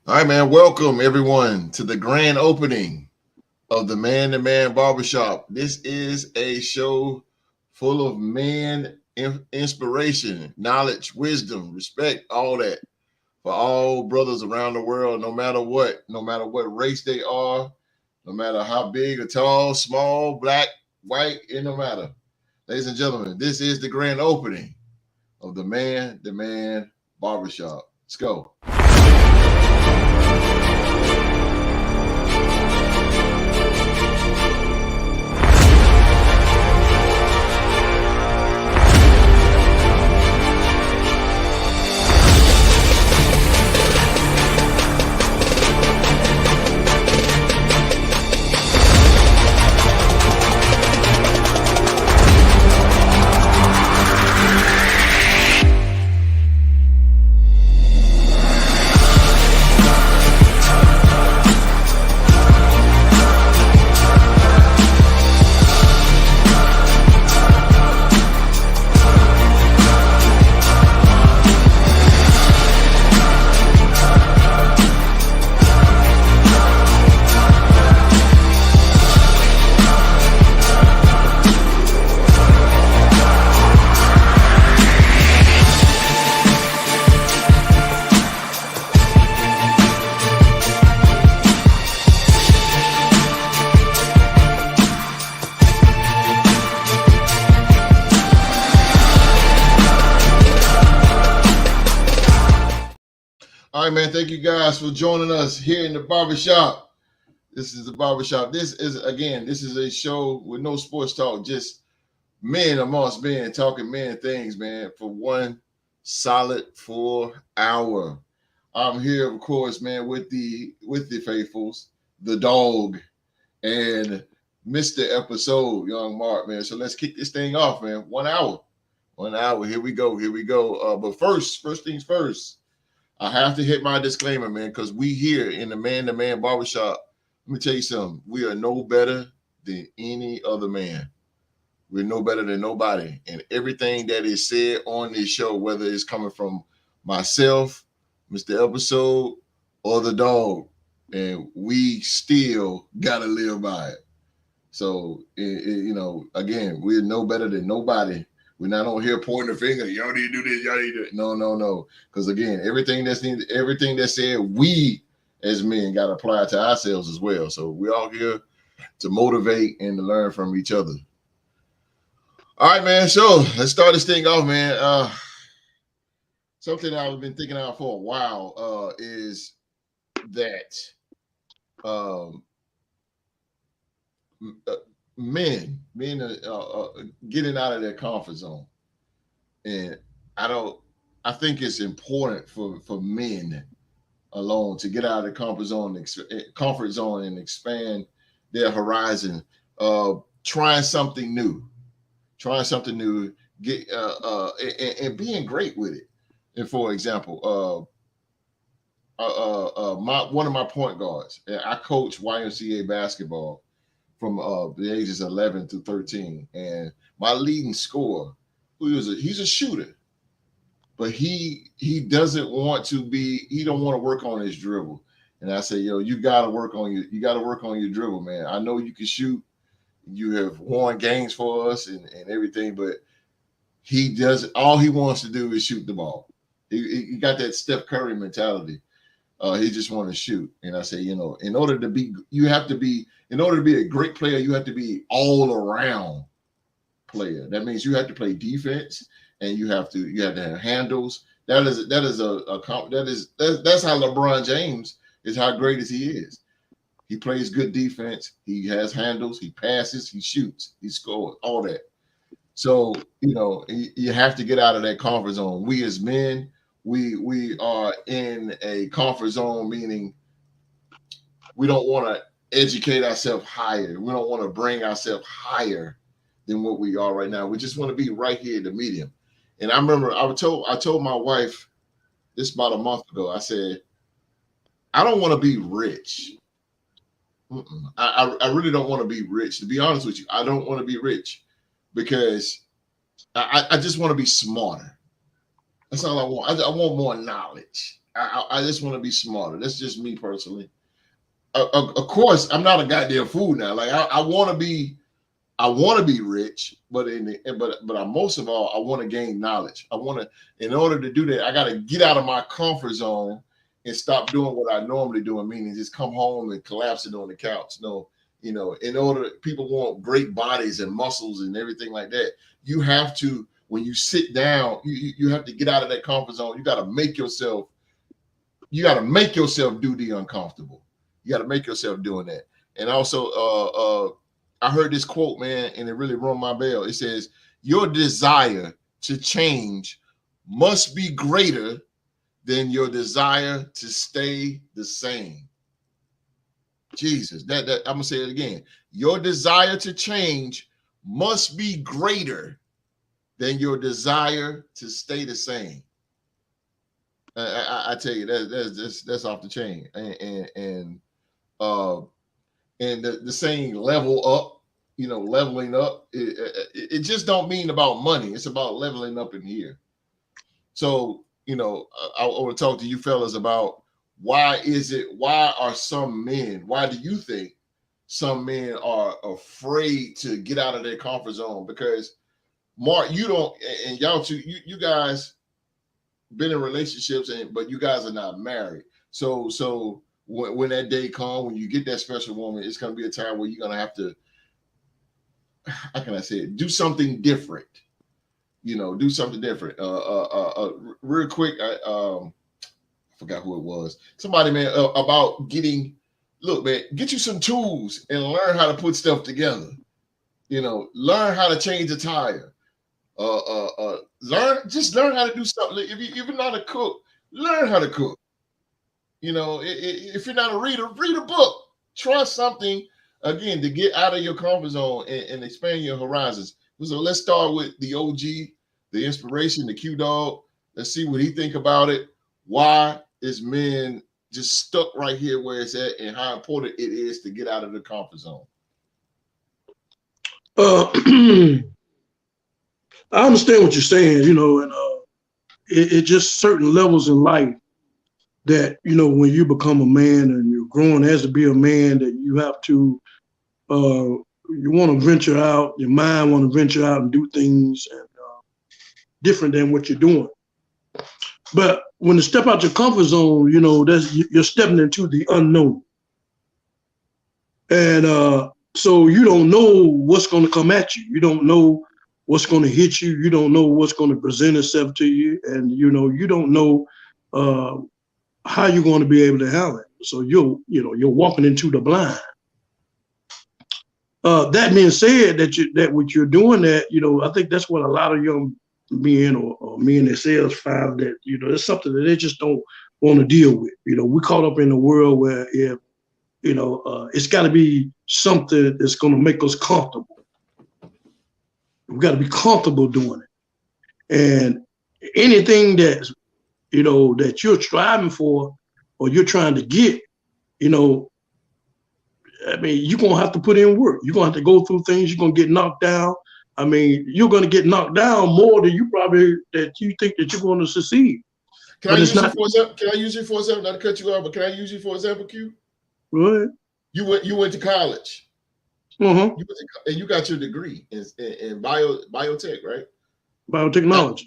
All right, man. Welcome everyone to the grand opening of the Man Barbershop. This is a show full of inspiration, knowledge, wisdom, respect, all that for all brothers around the world, no matter what race they are, no matter how big or tall, small, black, white, it no matter. Ladies and gentlemen, this is the grand opening of the Man Barbershop. Let's go. All right, man. Thank you guys for joining us here in the barbershop. This is the barbershop. This is a show with no sports talk, just men amongst men talking men things, man, for one solid 4 hour. I'm here, of course, man, with the faithfuls, the dog, and Mr. Episode, young Mark, man. So let's kick this thing off, man. 1 hour. 1 hour. Here we go. Here we go. But first things first. I have to hit my disclaimer, man, because we here in the Man Barbershop. Let me tell you something. We are no better than any other man. We're no better than nobody. And everything that is said on this show, whether it's coming from myself, Mr. Episode, or the dog, and we still gotta live by it. So, again, we're no better than nobody. We're not on here pointing the finger. Y'all need to do this. Y'all need to do it. No, no, no. Because again, everything that's said, we as men got to apply to ourselves as well. So we're all here to motivate and to learn from each other. All right, man. So let's start this thing off, man. Something I've been thinking about for a while is that um, uh, men are getting out of their comfort zone, and I don't. I think it's important for men alone to get out of the comfort zone and expand their horizon. Trying something new, get and being great with it. And for example, my one of my point guards, I coach YMCA basketball from the ages 11 to 13. And my leading scorer, he's a shooter, but he doesn't want to be, he don't want to work on his dribble. And I say, yo, you gotta work on your dribble, man. I know you can shoot. You have won games for us and everything, but he does all he wants to do is shoot the ball. He got that Steph Curry mentality. He just want to shoot. And I say, in order to be a great player, you have to be all around player. That means you have to play defense and you have to have handles. That's how LeBron James is how great as he is. He plays good defense. He has handles. He passes. He shoots. He scores. All that. So you have to get out of that comfort zone. We as men, we are in a comfort zone, meaning we don't want to educate ourselves higher. We don't want to bring ourselves higher than what we are right now. We just want to be right here in the medium. And I remember I told my wife this about a month ago. I said, I don't want to be rich. I really don't want to be rich. To be honest with you, I don't want to be rich because I just want to be smarter. That's all I want. I want more knowledge. I just want to be smarter. That's just me personally. Of course, I'm not a goddamn fool now. Like I want to be rich, but but I most of all, I want to gain knowledge. I want to, in order to do that, I got to get out of my comfort zone and stop doing what I normally do, meaning just come home and collapse it on the couch. No, in order, people want great bodies and muscles and everything like that. You have to, when you sit down, you have to get out of that comfort zone. You got to make yourself do the uncomfortable. You got to make yourself doing that. And also, I heard this quote, man, and it really rung my bell. It says, "Your desire to change must be greater than your desire to stay the same." Jesus, that I'm gonna say it again. Your desire to change must be greater than your desire to stay the same. I tell you, that's off the chain, and the saying "level up," leveling up. It just don't mean about money. It's about leveling up in here. So I want to talk to you fellas about why are some men? Why do you think some men are afraid to get out of their comfort zone? Because Mark, you don't, and y'all too, you guys been in relationships, but you guys are not married. So when that day comes, when you get that special woman, it's going to be a time where you're going to have to, how can I say it, do something different. Do something different. Real quick, I forgot who it was. Somebody, man, about look, man, get you some tools and learn how to put stuff together. Learn how to change a tire. Learn how to do something. If you're not a cook, learn how to cook. If you're not a reader, read a book. Try something again to get out of your comfort zone and expand your horizons. So let's start with the OG, the inspiration, the Q Dog. Let's see what he think about it. Why is men just stuck right here where it's at, and how important it is to get out of the comfort zone? I understand what you're saying, and it just certain levels in life that, when you become a man and you're growing as to be a man, that you have to, you want to venture out, your mind want to venture out and do things and different than what you're doing. But when you step out your comfort zone, you're stepping into the unknown. And so you don't know what's going to come at you. You don't know what's going to hit you. You don't know what's going to present itself to you. And, you don't know how you're going to be able to handle it. So you're walking into the blind. That being said, that what you're doing, that I think that's what a lot of young men or men themselves find, that it's something that they just don't want to deal with. We caught up in a world where if it's got to be something that's going to make us comfortable. We got to be comfortable doing it, and anything that's that you're striving for or you're trying to get, I mean, you're going to have to put in work. You're going to have to go through things. You're going to get knocked down. I mean, you're going to get knocked down more than you think that you're going to succeed. Can I use you for example? Can I use you for example? Not to cut you off, but can I use you for example, Q? Go ahead. You went to college. Uh-huh. And you got your degree in biotech, right? Biotechnology.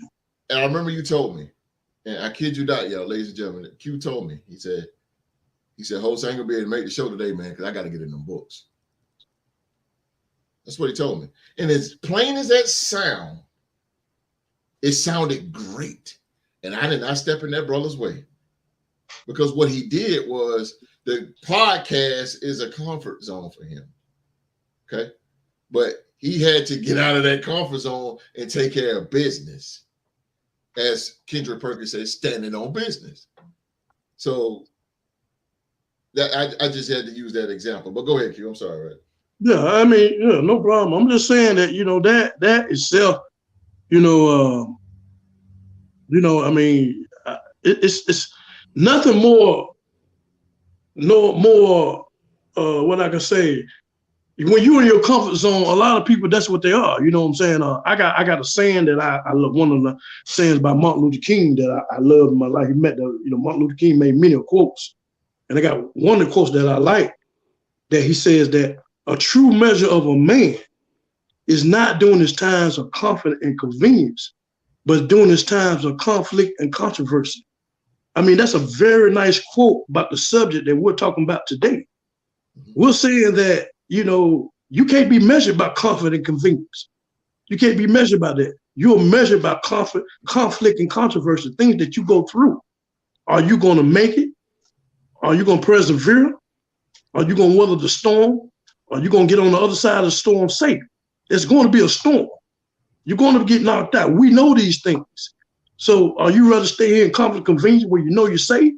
And I remember you told me, and I kid you not, y'all, ladies and gentlemen, Q told me, he said, Host, I ain't gonna be able to make the show today, man, because I got to get in them books. That's what he told me. And as plain as that sound, it sounded great. And I did not step in that brother's way. Because what he did was, the podcast is a comfort zone for him. Okay. But he had to get out of that comfort zone and take care of business. As Kendra Perkins says, standing on business. So that I just had to use that example. But go ahead, Q. I'm sorry, right? Yeah, I mean, no problem. I'm just saying that that itself, I mean, it's nothing more, no more. What I can say, when you're in your comfort zone, a lot of people, that's what they are. You know what I'm saying? I got a saying that I love. One of the sayings by Martin Luther King that I love in my life. He met Martin Luther King made many quotes, and I got one of the quotes that I like, that he says that a true measure of a man is not during his times of comfort and convenience, but during his times of conflict and controversy. I mean, that's a very nice quote about the subject that we're talking about today. We're saying that, you can't be measured by comfort and convenience. You can't be measured by that. You're measured by conflict and controversy, things that you go through. Are you going to make it? Are you going to persevere? Are you going to weather the storm? Are you going to get on the other side of the storm safe? It's going to be a storm. You're going to get knocked out. We know these things. So are you rather stay here in comfort and convenience where you know you're safe?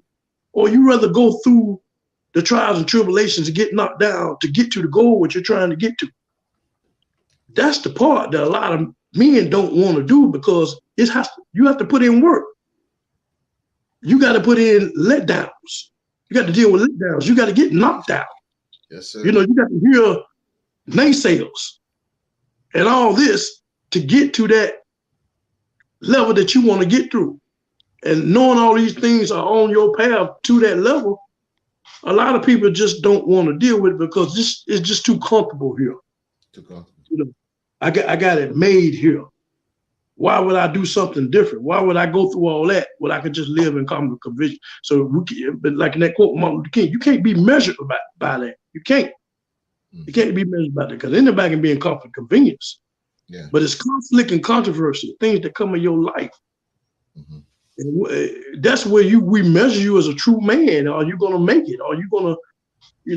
Or you rather go through the trials and tribulations to get knocked down to get to the goal what you're trying to get to? That's the part that a lot of men don't want to do, because you have to put in work. You got to put in letdowns. You got to deal with letdowns. You got to get knocked out. Yes, sir. You got to hear naysayers and all this to get to that level that you want to get through. And knowing all these things are on your path to that level, a lot of people just don't want to deal with it because this is just too comfortable here. Too comfortable. I got it made here. Why would I do something different? Why would I go through all that when I could just live in common conviction? But like in that quote, Martin Luther King, you can't be measured by that. You can't. You can't be measured by that, because anybody can be in comfort and convenience. Yeah. But it's conflict and controversy, things that come in your life. Mm-hmm. And that's where we measure you as a true man. Are you going to make it? Are you going to,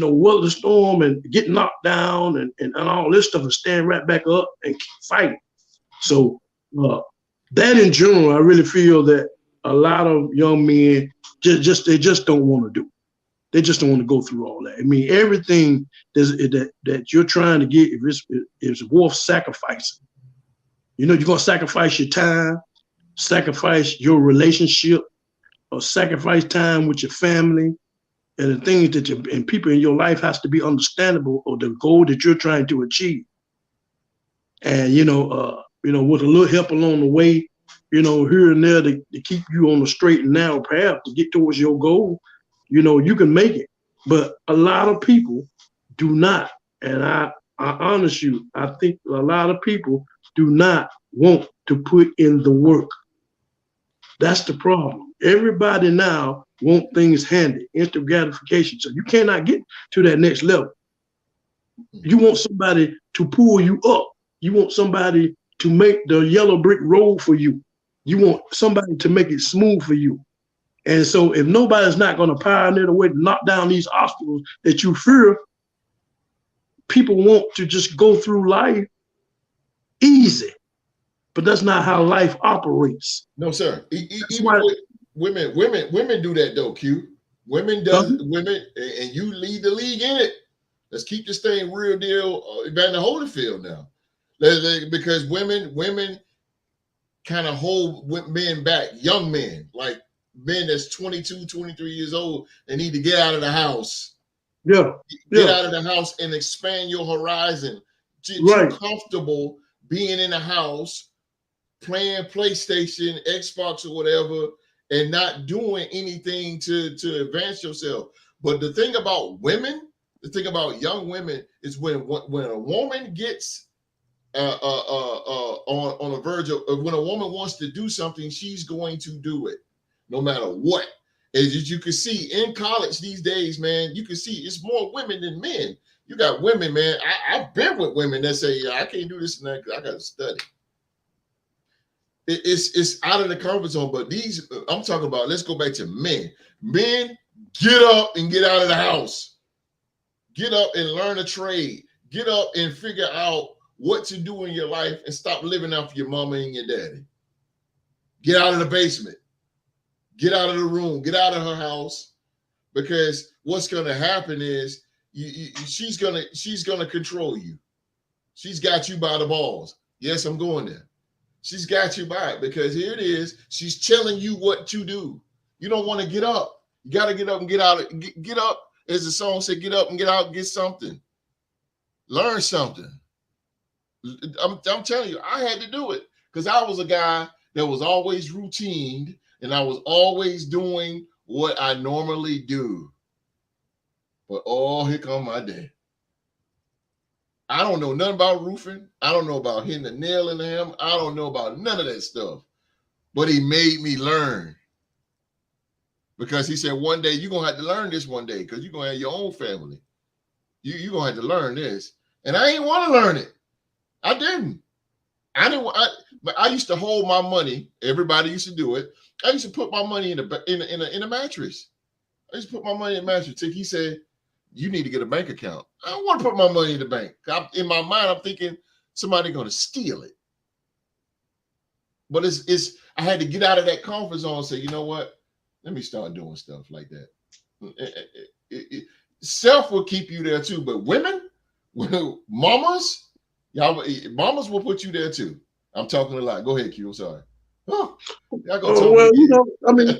weather the storm and get knocked down and all this stuff and stand right back up and keep fighting? So that in general, I really feel that a lot of young men they just don't want to do. They just don't want to go through all that. I mean, everything that you're trying to get, if it's worth sacrificing. You're going to sacrifice your time, sacrifice your relationship, or sacrifice time with your family, and the things that and people in your life has to be understandable of the goal that you're trying to achieve. And with a little help along the way, here and there to keep you on the straight and narrow path to get towards your goal, you can make it. But a lot of people do not. And I honest you, I think a lot of people do not want to put in the work. That's the problem. Everybody now want things handy, instant gratification. So you cannot get to that next level. You want somebody to pull you up. You want somebody to make the yellow brick road for you. You want somebody to make it smooth for you. And so if nobody's not going to pioneer the way to knock down these obstacles that you fear, people want to just go through life easy. But that's not how life operates. No, sir. Even women do that though, Q. Women, and you lead the league in it. Let's keep this thing real deal Evander Holyfield now. Because women kind of hold men back, young men, like men that's 22, 23 years old, they need to get out of the house. Yeah. Get out of the house and expand your horizon. Too comfortable being in the house, playing PlayStation, Xbox, or whatever, and not doing anything to advance yourself. But the thing about women, the thing about young women is when a woman gets on a verge of when a woman wants to do something, she's going to do it no matter what. As you can see in college these days, man, you can see it's more women than men. You got women, man. I've been with women that say, I can't do this and that because I got to study. It's out of the comfort zone. But I'm talking about, let's go back to men. Men, get up and get out of the house. Get up and learn a trade. Get up and figure out what to do in your life and stop living off your mama and your daddy. Get out of the basement. Get out of the room. Get out of her house, because what's going to happen is she's gonna control you. She's got you by the balls. Yes, I'm going there. She's got you by it, because here it is. She's telling you what to do. You don't want to get up. You got to get up and get out. Get up, as the song said, get up and get out and get something. learn something. I'm telling you, I had to do it because I was a guy that was always routine and I was always doing what I normally do. But oh, here come my day. I don't know nothing about roofing. I don't know about hitting a nail in the hammer. I don't know about none of that stuff. But he made me learn. Because he said, one day you're going to have to learn this one day because you're going to have your own family. You're going to have to learn this. And I ain't want to learn it. I didn't. But I used to hold my money. Everybody used to do it. I used to put my money in a mattress. I used to put my money in a mattress. He said, you need to get a bank account. I don't want to put my money in the bank. In my mind, I'm thinking somebody's going to steal it. But I had to get out of that comfort zone and say, you know what? Let me start doing stuff like that. Self will keep you there too, but women, mamas, mamas will put you there too. I'm talking a lot. Go ahead, Q. I'm sorry. Oh, well, you know, I mean,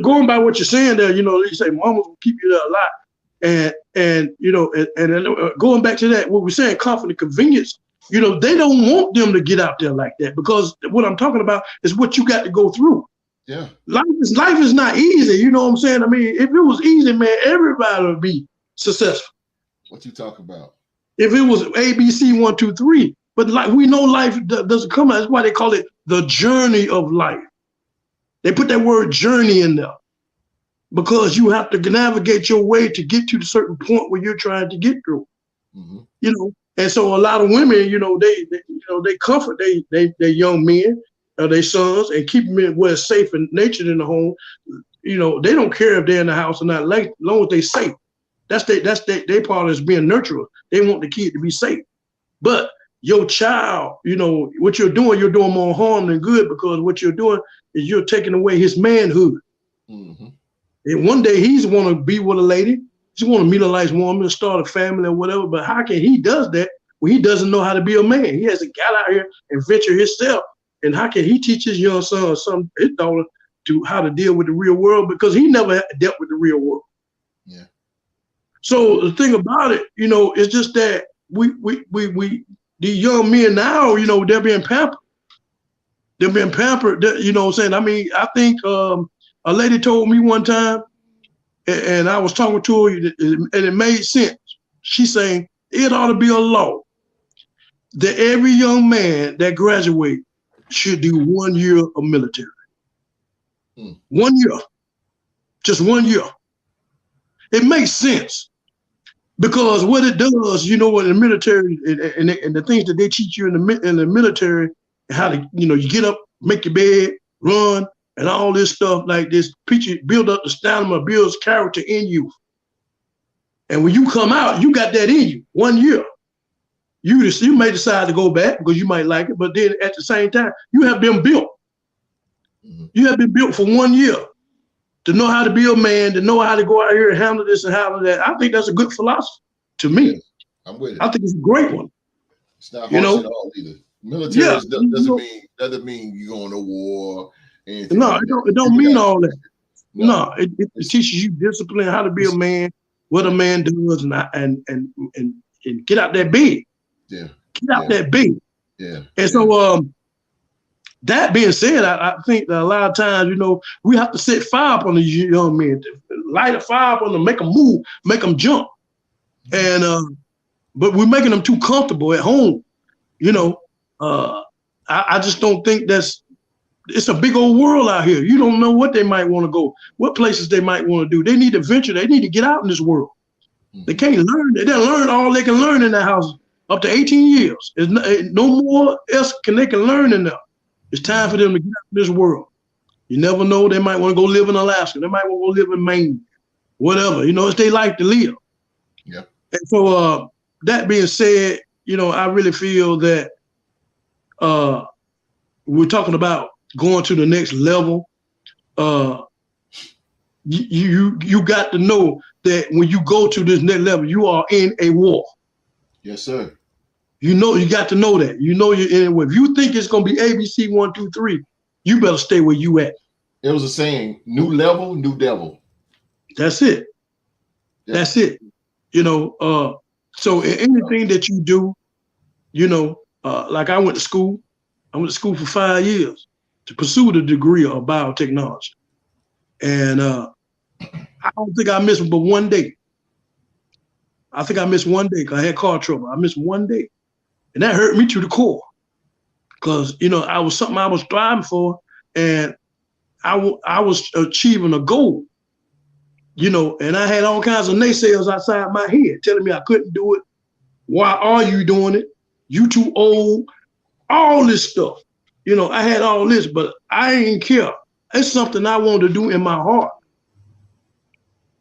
going by what you're saying there, you know, you say mamas will keep you there a lot, and you know, and going back to that, what we're saying, comfort and convenience. You know, they don't want them to get out there like that because what I'm talking about is what you got to go through. Yeah. Life is not easy. You know what I'm saying? I mean, if it was easy, man, everybody would be successful. What you talk about? If it was ABC 1, 2, 3, but like we know, life doesn't come out. That's why they call it the journey of life. They put that word journey in there because you have to navigate your way to get to the certain point where you're trying to get through. Mm-hmm. You know, and so a lot of women, you know, they comfort they young men. Their sons and keep them in where it's safe and natured in the home. You know, they don't care if they're in the house or not, as long as they're safe. That's their part is being nurturer. They want the kid to be safe. But your child, you know, what you're doing more harm than good because what you're doing is you're taking away his manhood. Mm-hmm. And one day he's want to be with a lady. He's want to meet a nice woman, start a family or whatever. But how can he does that when he doesn't know how to be a man? He hasn't got out here and venture himself. And how can he teach his young son or his daughter to how to deal with the real world because he never dealt with the real world. Yeah. So the thing about it, you know, it's just that we these young men now, you know, they're being pampered. They're being pampered. You know what I'm saying? I mean, I think a lady told me one time, and I was talking to her, and it made sense. She's saying it ought to be a law that every young man that graduates should do 1 year of military. 1 year. Just 1 year. It makes sense because what it does, you know, in the military and the things that they teach you in the military, how to, you know, you get up, make your bed, run, and all this stuff like this, build up the stamina, builds character in you. And when you come out, you got that in you. 1 year. You may decide to go back because you might like it, but then at the same time, you have been built. Mm-hmm. You have been built for 1 year to know how to be a man, to know how to go out here and handle this and handle that. I think that's a good philosophy to me. Yeah, I'm with it. I think it's a great one. It's not harsh at all either. Military doesn't mean you're going to war. No, it don't mean all that. No, it teaches you discipline, how to be a man, what a man does, and get out that bed. Yeah. Get out that bed. Yeah. And so that being said, I think that a lot of times, you know, we have to set fire up on these young men, light a fire up on them, make them move, make them jump. And but we're making them too comfortable at home. You know, I just don't think it's a big old world out here. You don't know what they might want to go, what places they might want to do. They need to venture. They need to get out in this world. They can't learn. They didn't learn all they can learn in that house up to 18 years. There's no more else they can learn in there. It's time for them to get out of this world. You never know. They might want to go live in Alaska. They might want to go live in Maine, whatever. You know, it's their life to live. Yeah. And so that being said, you know, I really feel that we're talking about going to the next level. You got to know that when you go to this next level, you are in a war. Yes, sir. You know, you got to know that. You know, you're in. If you think it's going to be ABC 1, 2, 3, you better stay where you at. There was a saying: "New level, new devil." That's it. Yeah. That's it. You know, So in anything that you do, you know, like I went to school. I went to school for 5 years to pursue the degree of biotechnology. And I don't think I missed but one day. I think I missed one day because I had car trouble. I missed one day. And that hurt me to the core because, you know, I was something I was striving for, and I was achieving a goal, you know, and I had all kinds of naysayers outside my head telling me I couldn't do it. Why are you doing it? You too old. All this stuff. You know, I had all this, but I ain't care. It's something I wanted to do in my heart,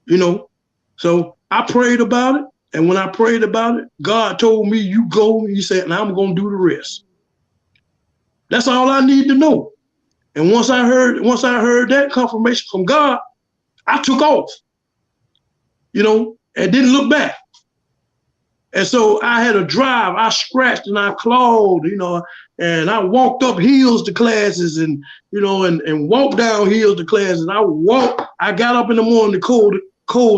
you know. So I prayed about it. And when I prayed about it, God told me, you go. He said, and I'm going to do the rest. That's all I need to know. And once I heard that confirmation from God, I took off, you know, and didn't look back. And so I had a drive. I scratched and I clawed, you know, and I walked up hills to classes and, you know, and walked down hills to classes. I got up in the morning cold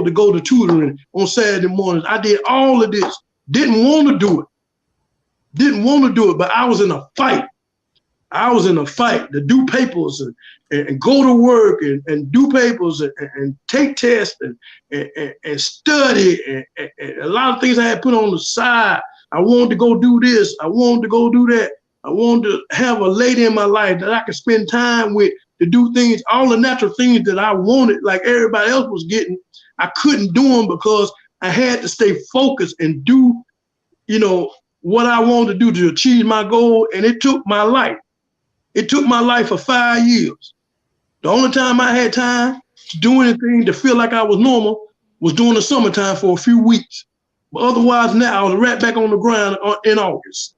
to go to tutoring on Saturday mornings. I did all of this. Didn't want to do it, but I was in a fight. I was in a fight to do papers and go to work and do papers and take tests and study and a lot of things I had put on the side. I wanted to go do this. I wanted to go do that. I wanted to have a lady in my life that I could spend time with to do things, all the natural things that I wanted, like everybody else was getting. I couldn't do them because I had to stay focused and do, you know, what I wanted to do to achieve my goal. And it took my life. It took my life for 5 years. The only time I had time to do anything to feel like I was normal was during the summertime for a few weeks. But otherwise, now I was right back on the ground in August.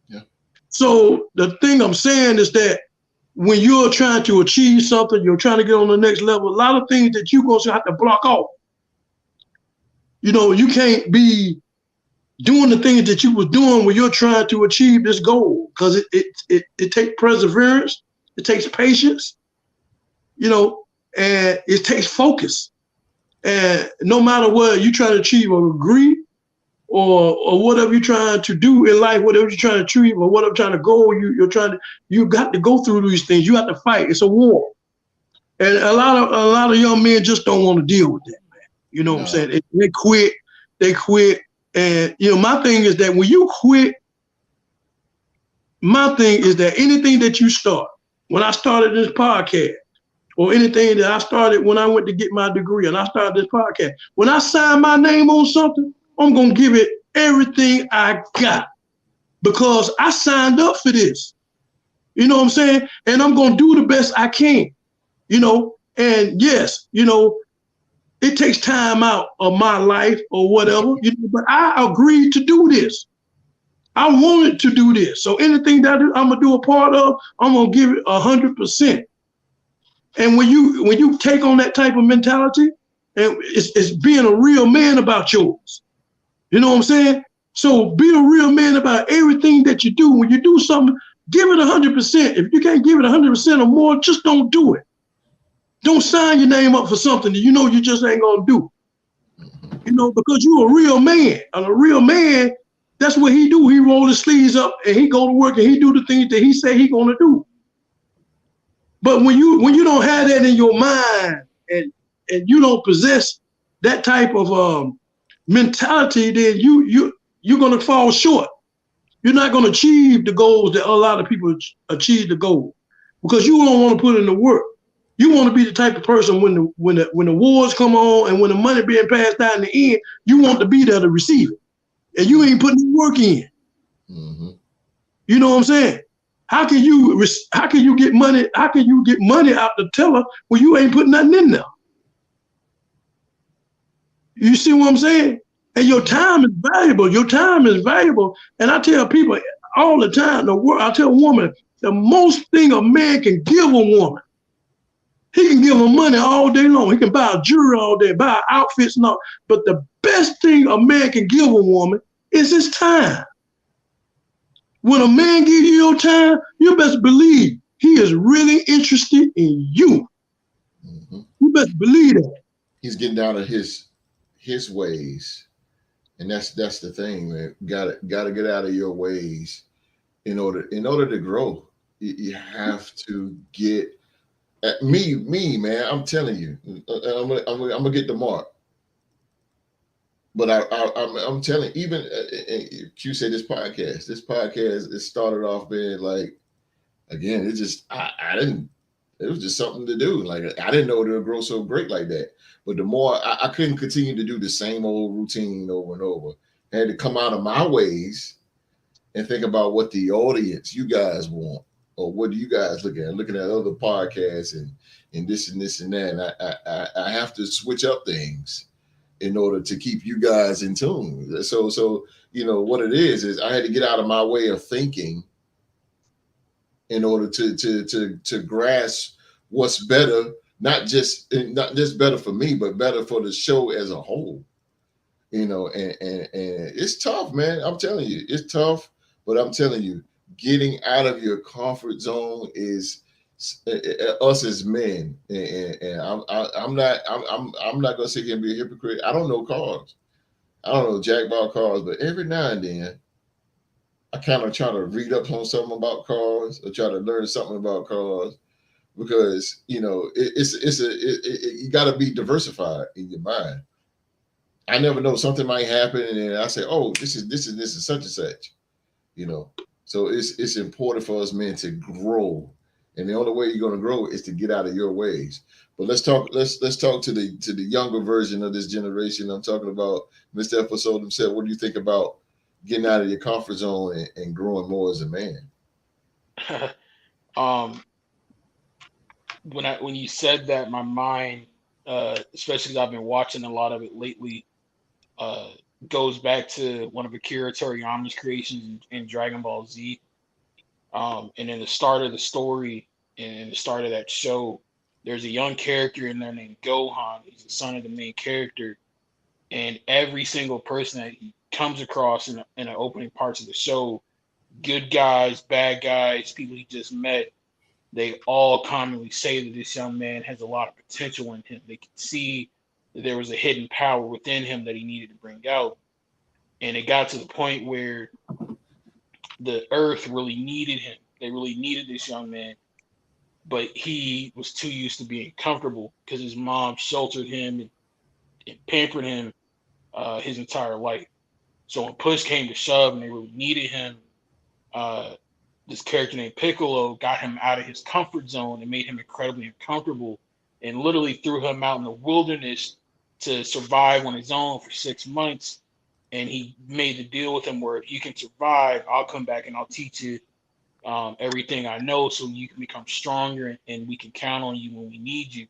Yeah. So the thing I'm saying is that when you're trying to achieve something, you're trying to get on the next level, a lot of things that you're going to have to block off. You know, you can't be doing the things that you was doing when you're trying to achieve this goal, because it takes perseverance, it takes patience, you know, and it takes focus. And no matter what you're trying to achieve or degree or whatever you're trying to do in life, whatever you're trying to achieve or whatever trying to go, you got to go through these things. You have to fight. It's a war. And a lot of young men just don't want to deal with that, man. You know what I'm saying? They quit. And, you know, my thing is that when you quit, my thing is that anything that you start, when I started this podcast, or anything that I started when I went to get my degree and I started this podcast, when I sign my name on something, I'm going to give it everything I got because I signed up for this. You know what I'm saying? And I'm going to do the best I can, you know, and yes, you know, it takes time out of my life or whatever, you know, but I agreed to do this. I wanted to do this. So anything that I'm gonna do a part of, I'm gonna give it 100%. And when you take on that type of mentality, and it's being a real man about yours. You know what I'm saying? So be a real man about everything that you do. When you do something, give it 100%. If you can't give it 100% or more, just don't do it. Don't sign your name up for something that you know you just ain't gonna do. You know, because you're a real man. And a real man, that's what he do. He roll his sleeves up and he go to work and he do the things that he say he gonna do. But when you don't have that in your mind and you don't possess that type of mentality, then you're gonna fall short. You're not gonna achieve the goals that a lot of people achieve the goal because you don't want to put in the work. You want to be the type of person when the wars come on and when the money being passed down in the end, you want to be there to receive it, and you ain't putting the work in. Mm-hmm. You know what I'm saying? How can you get money? How can you get money out the teller when you ain't putting nothing in there? You see what I'm saying? And your time is valuable. Your time is valuable. And I tell people all the time, I tell a woman, the most thing a man can give a woman, he can give her money all day long. He can buy jewelry all day, buy outfits and all. But the best thing a man can give a woman is his time. When a man gives you your time, you best believe he is really interested in you. Mm-hmm. You best believe that. He's getting out of his ways And that's the thing, man. Gotta get out of your ways in order to grow. You have to get me, man. I'm telling you, I'm gonna get the mark. But I'm telling even Q said this podcast it started off being like again it just I didn't it was just something to do like I didn't know it would grow so great like that. But the more I couldn't continue to do the same old routine over and over. I had to come out of my ways and think about what the audience, you guys want, or what do you guys look at? Looking at other podcasts and this and this and that. And I have to switch up things in order to keep you guys in tune. So what it is I had to get out of my way of thinking in order to grasp what's better, not just better for me, but better for the show as a whole. And it's tough, man. I'm telling you, it's tough, but I'm telling you, getting out of your comfort zone is us as men, and I'm not gonna sit here and be a hypocrite. I don't know cars, I don't know jack about cars, but every now and then I kind of try to read up on something about cars or try to learn something about cars because you got to be diversified in your mind. I never know something might happen, and then I say, "Oh, this is such and such," you know. So it's important for us men to grow, and the only way you're going to grow is to get out of your ways. But let's talk to the younger version of this generation. I'm talking about Mr. Episode himself. What do you think about getting out of your comfort zone and growing more as a man? um, when you said that, my mind, especially 'cause I've been watching a lot of it lately, uh, goes back to one of Akira Toriyama's creations in Dragon Ball Z. And in the start of the story, and in the start of that show, there's a young character in there named Gohan. He's the son of the main character, and every single person that he comes across in the opening parts of the show, good guys, bad guys, people he just met, they all commonly say that this young man has a lot of potential in him. They could see that there was a hidden power within him that he needed to bring out. And it got to the point where the earth really needed him. They really needed this young man, but he was too used to being comfortable because his mom sheltered him and pampered him his entire life. So when push came to shove and they really needed him, uh, this character named Piccolo got him out of his comfort zone and made him incredibly uncomfortable and literally threw him out in the wilderness to survive on his own for 6 months. And he made the deal with him where if you can survive, I'll come back and I'll teach you everything I know so you can become stronger and we can count on you when we need you.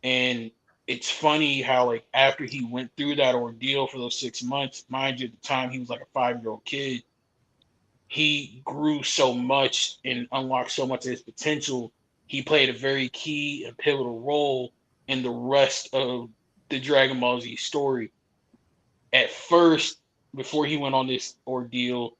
And it's funny how, like, after he went through that ordeal for those 6 months, mind you, at the time he was like a 5-year-old kid, he grew so much and unlocked so much of his potential. He played a very key and pivotal role in the rest of the Dragon Ball Z story. At first, before he went on this ordeal,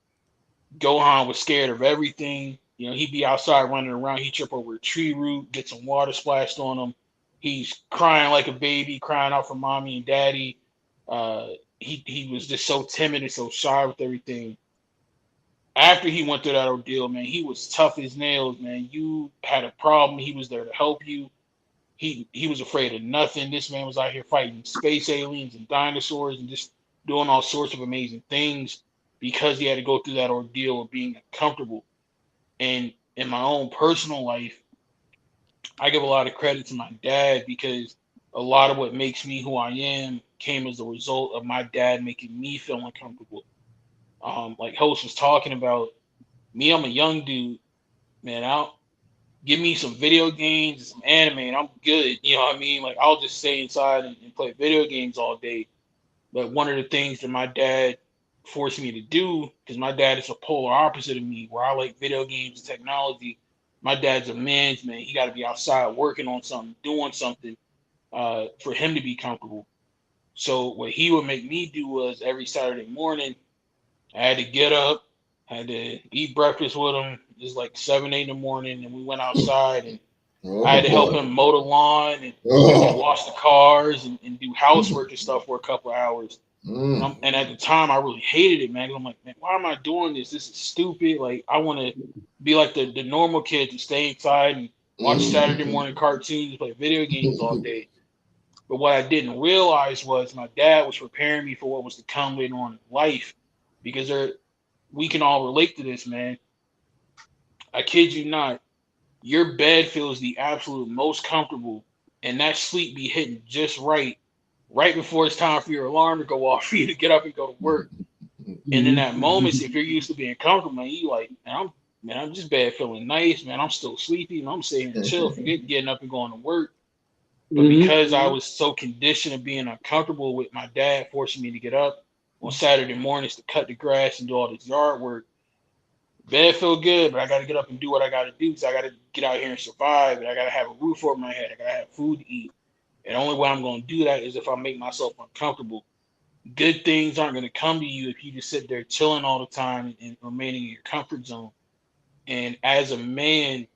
Gohan was scared of everything. You know, he'd be outside running around, he'd trip over a tree root, get some water splashed on him. He's crying like a baby, crying out for mommy and daddy. Uh, he was just so timid and so shy with everything. After he went through that ordeal, man, he was tough as nails, man. You had a problem, he was there to help you. He was afraid of nothing. This man was out here fighting space aliens and dinosaurs and just doing all sorts of amazing things because he had to go through that ordeal of being uncomfortable. And in my own personal life, I give a lot of credit to my dad because a lot of what makes me who I am came as a result of my dad making me feel uncomfortable. Like Host was talking about, me, I'm a young dude, man. I'll give me some video games and some anime, and I'm good. You know what I mean? Like I'll just stay inside and play video games all day. But one of the things that my dad forced me to do, because my dad is a polar opposite of me, where I like video games and technology. My dad's a man's man. He got to be outside working on something, doing something for him to be comfortable. So what he would make me do was every Saturday morning, I had to get up, had to eat breakfast with him. It was like 7, 8 in the morning, and we went outside and I Oh had to help boy. him mow the lawn and Oh. wash the cars and do housework and stuff for a couple of hours. And at the time, I really hated it, man. I'm like, man, why am I doing this? This is stupid. Like, I want to be like the normal kid to stay inside and watch Saturday morning cartoons, play video games all day. But what I didn't realize was my dad was preparing me for what was to come later on in life, because we can all relate to this, man. I kid you not. Your bed feels the absolute most comfortable, and that sleep be hitting just right before it's time for your alarm to go off for you to get up and go to work. And in that moment, if you're used to being comfortable, man, you like, I'm just bad feeling nice, man. I'm still sleepy, and I'm staying and chill, forget getting up and going to work. But because I was so conditioned of being uncomfortable with my dad forcing me to get up on Saturday mornings to cut the grass and do all this yard work, bed feel good, but I got to get up and do what I got to do, because I got to get out here and survive, and I got to have a roof over my head. I got to have food to eat. And the only way I'm going to do that is if I make myself uncomfortable. Good things aren't going to come to you if you just sit there chilling all the time and remaining in your comfort zone. And as a man,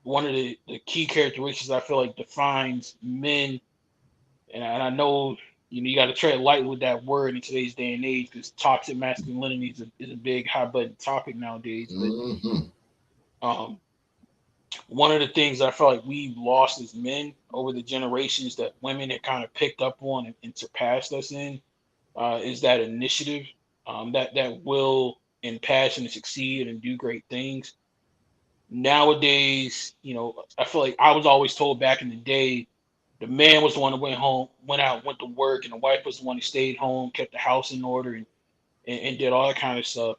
one of the key characteristics I feel like defines men, and I know you got to tread lightly with that word in today's day and age, because toxic masculinity is a big hot button topic nowadays. But um, one of the things I feel like we've lost as men over the generations that women have kind of picked up on and surpassed us in is that initiative, that will and passion to succeed and do great things. Nowadays, I feel like I was always told back in the day, the man was the one that went out, went to work, and the wife was the one who stayed home, kept the house in order, and did all that kind of stuff.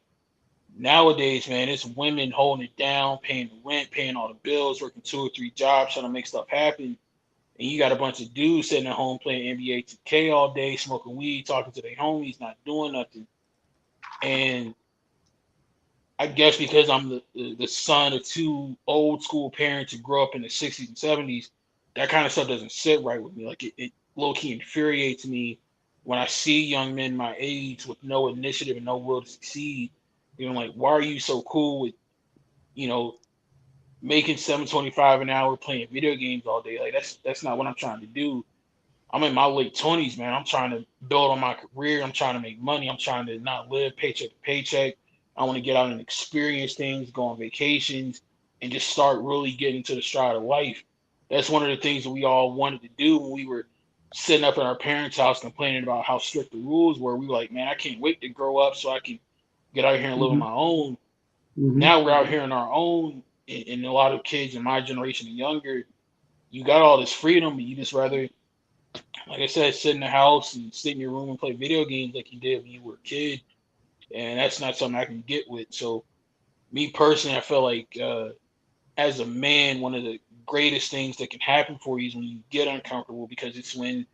Nowadays, man, it's women holding it down, paying the rent, paying all the bills, working 2 or 3 jobs, trying to make stuff happen. And you got a bunch of dudes sitting at home playing NBA 2K all day, smoking weed, talking to their homies, not doing nothing. And I guess because I'm the son of two old school parents who grew up in the 60s and 70s, that kind of stuff doesn't sit right with me. Like it low key infuriates me when I see young men my age with no initiative and no will to succeed. Like, why are you so cool with, you know, making 7.25 an hour playing video games all day? Like that's not what I'm trying to do. I'm in my late 20s, man. I'm trying to build on my career. I'm trying to make money. I'm trying to not live paycheck to paycheck. I want to get out and experience things, go on vacations, and just start really getting to the stride of life. That's one of the things that we all wanted to do when we were sitting up at our parents' house complaining about how strict the rules were. We were like, man, I can't wait to grow up so I can get out here and live on my own. Now we're out here on our own, and a lot of kids in my generation and younger, you got all this freedom, but you just rather, like I said, sit in the house and sit in your room and play video games like you did when you were a kid. And that's not something I can get with. So, me personally, I feel like as a man, one of the greatest things that can happen for you is when you get uncomfortable, because it's when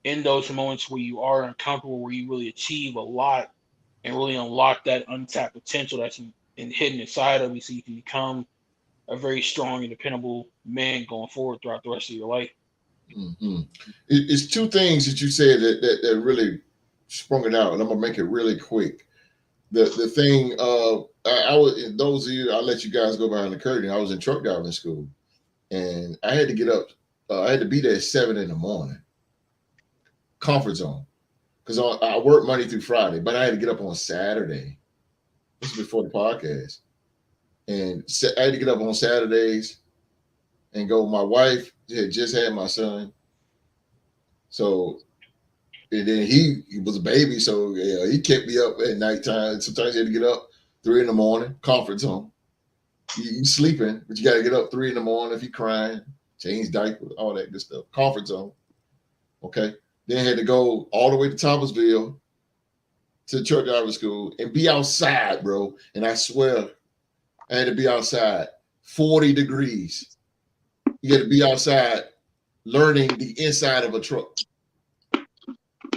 in those moments where you are uncomfortable, where you really achieve a lot and really unlock that untapped potential that's hidden inside of you, so you can become a very strong and dependable man going forward throughout the rest of your life. It's two things that you said that really sprung it out, and I'm gonna make it really quick. The thing I was, those of you, I'll let you guys go behind the curtain. I was in truck driving school, and I had to get up. I had to be there at 7 in the morning. Comfort zone, because I work Monday through Friday, but I had to get up on Saturday. This is before the podcast, and I had to get up on Saturdays and go. My wife had just had my son, so. And then he was a baby, so yeah, he kept me up at nighttime. Sometimes you had to get up 3 in the morning, comfort zone. You sleeping, but you got to get up 3 in the morning if you crying, change diapers, all that good stuff. Comfort zone. Okay. Then had to go all the way to Thomasville to truck driver school and be outside, bro. And I swear, I had to be outside 40 degrees. You got to be outside learning the inside of a truck.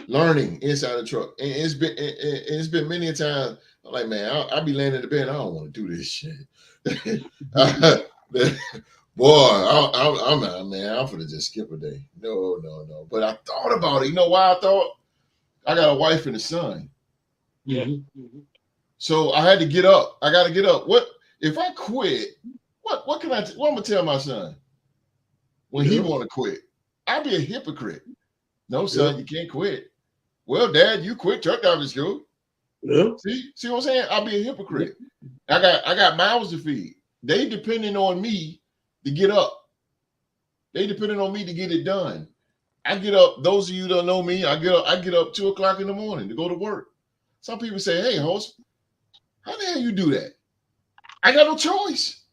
Learning inside the truck, and it's been many a time. I'm like, man, I'll be laying in the bed. I don't want to do this shit. Boy, I'm not, man. I'm gonna just skip a day. No. But I thought about it. You know why I thought? I got a wife and a son. Yeah. So I had to get up. I got to get up. What if I quit? What can what I'm gonna tell my son when he want to quit? I'd be a hypocrite. No, son, you can't quit. Well, Dad, you quit truck driving school. Yeah. See what I'm saying? I'll be a hypocrite. I got mouths to feed. They depending on me to get up. They depending on me to get it done. I get up. Those of you that don't know me, I get up 2 o'clock in the morning to go to work. Some people say, "Hey, host, how the hell you do that?" I got no choice.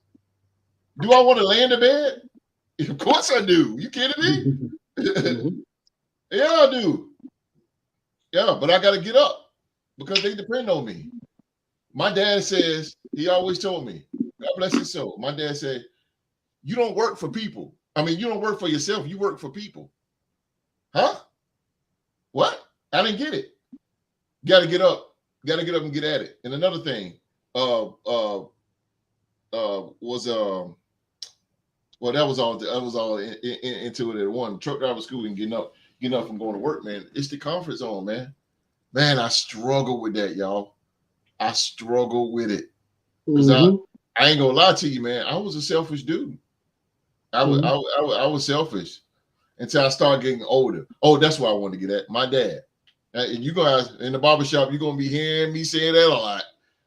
Do I want to lay in the bed? Of course I do. You kidding me? Yeah, I do. Yeah, but I got to get up because they depend on me. My dad says, he always told me, God bless his soul. My dad said, you don't work for people. I mean, you don't work for yourself. You work for people. Huh? What? I didn't get it. Got to get up. Got to get up and get at it. And another thing was well, that was all into it at one. Truck driver school and getting up from going to work, man. It's the comfort zone, man. Man, I struggle with that, y'all. I struggle with it. Because I ain't gonna lie to you, man. I was a selfish dude. I was selfish until I started getting older. Oh, that's why I wanted to get at. My dad. And you guys in the barbershop, you're gonna be hearing me say that a lot.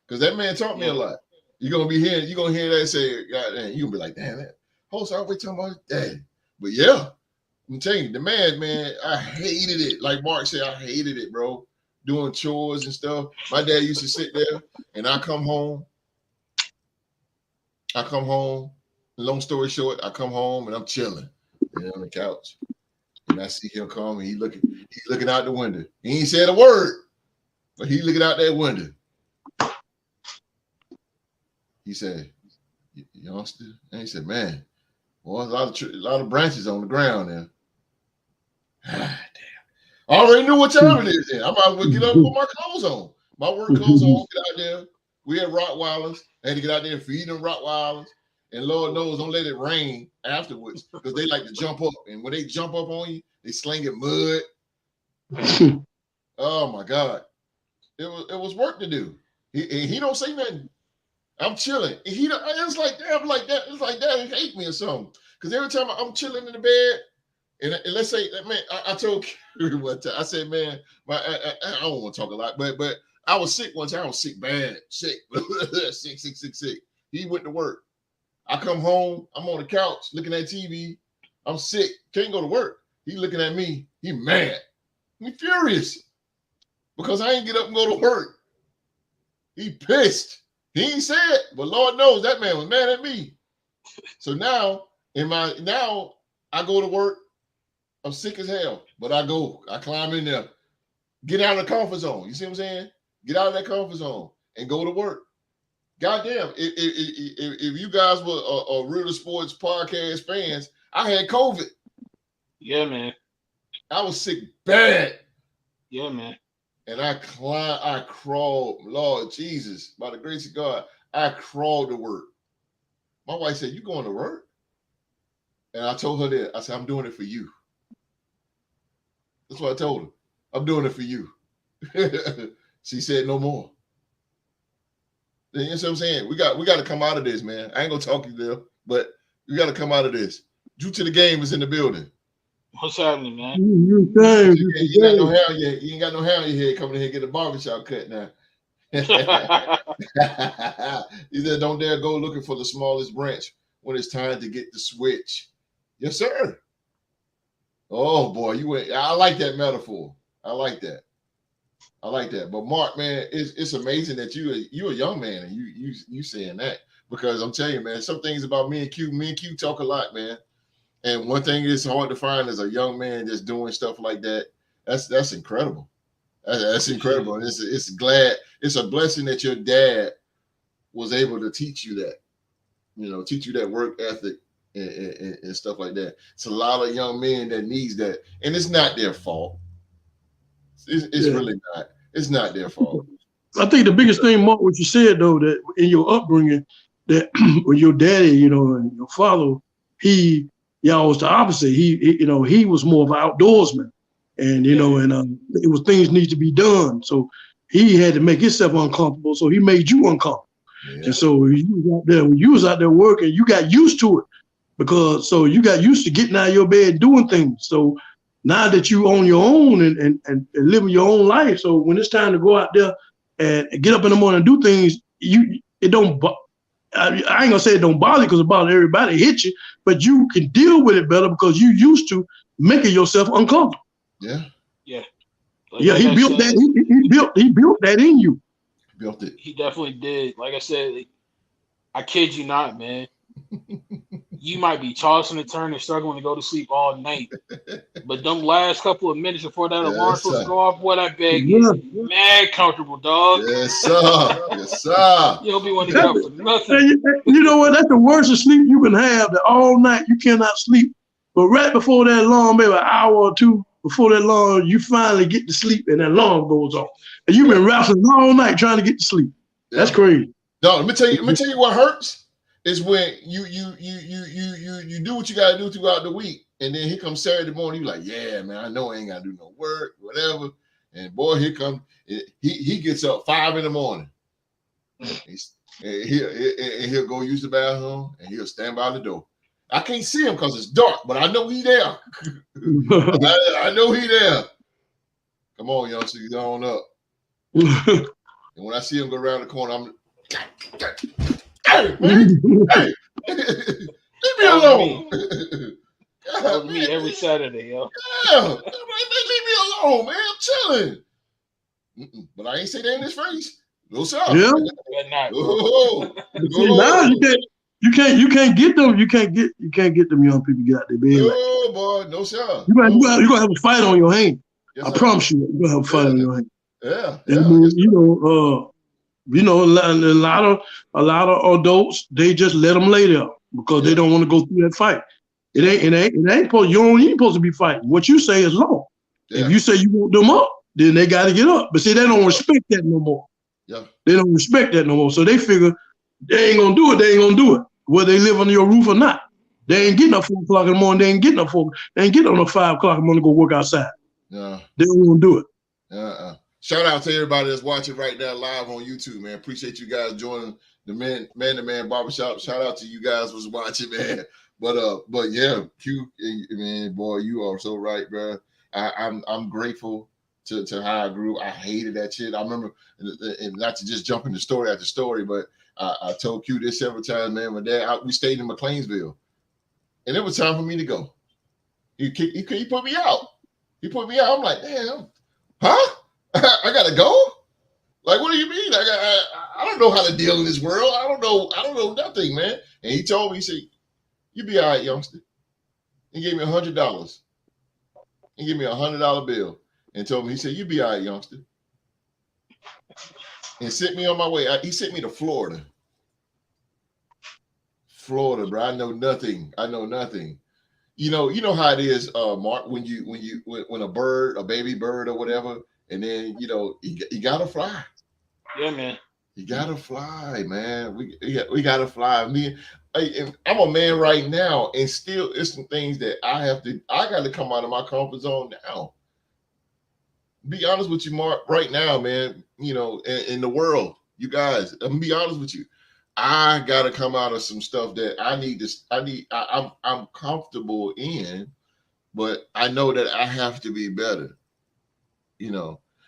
Because that man taught me a lot. You're gonna hear that and say, God damn, you're gonna be like, damn that. Host always talking about his dad. But yeah, I'm telling you, the man, I hated it. Like Mark said, I hated it, bro. Doing chores and stuff. My dad used to sit there and I come home. Long story short, I come home and I'm chilling on the couch. And I see him come and he's looking out the window. He ain't said a word, but he looking out that window. He said, youngster, and he said, man, well, a lot of branches on the ground there. Ah, damn. I already knew what time it is then. I might as well get up and put my clothes on. My work clothes on, get out there. We had Rottweilers. I had to get out there and feed them Rottweilers. And Lord knows, don't let it rain afterwards because they like to jump up. And when they jump up on you, they sling it mud. Oh my God. It was work to do. He don't say nothing. I'm chilling. It's like that. I'm like that. It's like that. He hate me or something. Because every time I'm chilling in the bed, and let's say, man, I told Kerry one time, I said, man, I don't want to talk a lot, but I was sick one time. I was sick, bad, sick, sick. He went to work. I come home. I'm on the couch looking at TV. I'm sick. Can't go to work. He looking at me. He mad. He furious because I ain't get up and go to work. He pissed. He ain't said, but Lord knows that man was mad at me. So now I go to work. I'm sick as hell, but I climb in there, get out of the comfort zone. You see what I'm saying? Get out of that comfort zone and go to work. Goddamn, if you guys were a Real Sports podcast fans, I had COVID. Yeah, man. I was sick bad. Yeah, man. And I crawled, Lord Jesus, by the grace of God, I crawled to work. My wife said, you going to work? And I told her that. I said, I'm doing it for you. That's what I told her. I'm doing it for you. She said no more. You know what I'm saying? We got to come out of this, man. I ain't gonna talk you there, but we got to come out of this. Due to the game is in the building. What's happening, man? You ain't got no hair yet. You ain't got no hair on your head coming in here and get a barbershop cut now. He said, don't dare go looking for the smallest branch when it's time to get the switch. Yes, sir. Oh boy, I like that metaphor. I like that. But Mark, man, it's amazing that you're a young man and you saying that, because I'm telling you, man, some things about me and Q talk a lot, man. And one thing is hard to find is a young man just doing stuff like that. That's incredible. That's incredible. And it's a blessing that your dad was able to teach you that, teach you that work ethic and stuff like that. It's a lot of young men that needs that, and it's not their fault. It's really not. It's not their fault. I think the biggest thing, Mark, what you said though, that in your upbringing, that when your daddy, and your father, he was the opposite. He was more of an outdoorsman, and it was things need to be done. So he had to make himself uncomfortable. So he made you uncomfortable. Yeah. And so when you was out there working, you got used to it, so you got used to getting out of your bed and doing things. So Now that you on your own and living your own life, so when it's time to go out there and get up in the morning and do things, it don't. I ain't gonna say it don't bother you because it bothers everybody. It hit you, but you can deal with it better because you used to making yourself uncomfortable. Yeah. Yeah, he built that. He built that in you. Built it. He definitely did. Like I said, I kid you not, man. You might be tossing and turning, struggling to go to sleep all night, but them last couple of minutes before that alarm supposed to go off, boy, that bed gets mad comfortable, dog. Yes, sir. Yes, sir. You don't be wanting to get up for nothing. You know what? That's the worst of sleep you can have. That all night you cannot sleep, but right before that alarm, maybe an hour or two before that alarm, you finally get to sleep, and that alarm goes off, and you've been wrestling all night trying to get to sleep. Yeah. That's crazy. No, let me tell you what hurts is when you do what you gotta do throughout the week, and then here comes Saturday morning, you like, yeah, man, I know I ain't gotta do no work, whatever. And boy, here comes he gets up 5 a.m. He'll go use the bathroom and he'll stand by the door. I can't see him because it's dark, but I know he's there. I know he's there. Come on, youngster, get on up. And when I see him go around the corner, I'm hey, man, hey, leave me alone. That was me every Saturday, yo. Yeah, leave me alone, man. I'm chilling. But I ain't say that in his face. No sir. Yeah. Now you can't get them. You can't get them young people to get out their bed. Oh boy, no sir. You're gonna have a fight on your hand. Yes, I promise you, you're gonna have a fight on your hand. Yeah. And a lot of adults, they just let them lay there because they don't want to go through that fight. It ain't supposed. You ain't supposed to be fighting. What you say is law. Yeah. If you say you want them up, then they got to get up. But see, they don't respect that no more. Yeah. They don't respect that no more. So they figure they ain't gonna do it. They ain't gonna do it, whether they live under your roof or not. They ain't getting up 4 o'clock in the morning. They ain't getting up 4. They ain't getting up 5 o'clock in the morning to go work outside. Yeah. They don't want to do it. Shout out to everybody that's watching right now live on YouTube, man. Appreciate you guys joining the Man Barbershop. Shout out to you guys was watching, man. But yeah, Q, man, boy, you are so right, bro. I'm grateful to how I grew. I hated that shit. I remember, and not to just jump into story after story, but I told Q this several times, man. My dad, we stayed in McLeansville, and it was time for me to go. He put me out. He put me out. I'm like, damn, huh? I gotta go? Like, what do you mean? I don't know how to deal in this world. I don't know nothing, man. And he told me, he said, you be all right, youngster. He gave me $100. He gave me $100 bill and told me, he said, you be all right, youngster. And sent me on my way. He sent me to Florida. Florida, bro. I know nothing. You know how it is, Mark, when a baby bird or whatever, and then you gotta fly. Yeah, man. You gotta fly, man. We gotta fly. I'm a man right now, and still, it's some things that I got to come out of my comfort zone now. Be honest with you, Mark. Right now, man. In the world, you guys. I'm gonna be honest with you. I gotta come out of some stuff that I'm comfortable in, but I know that I have to be better.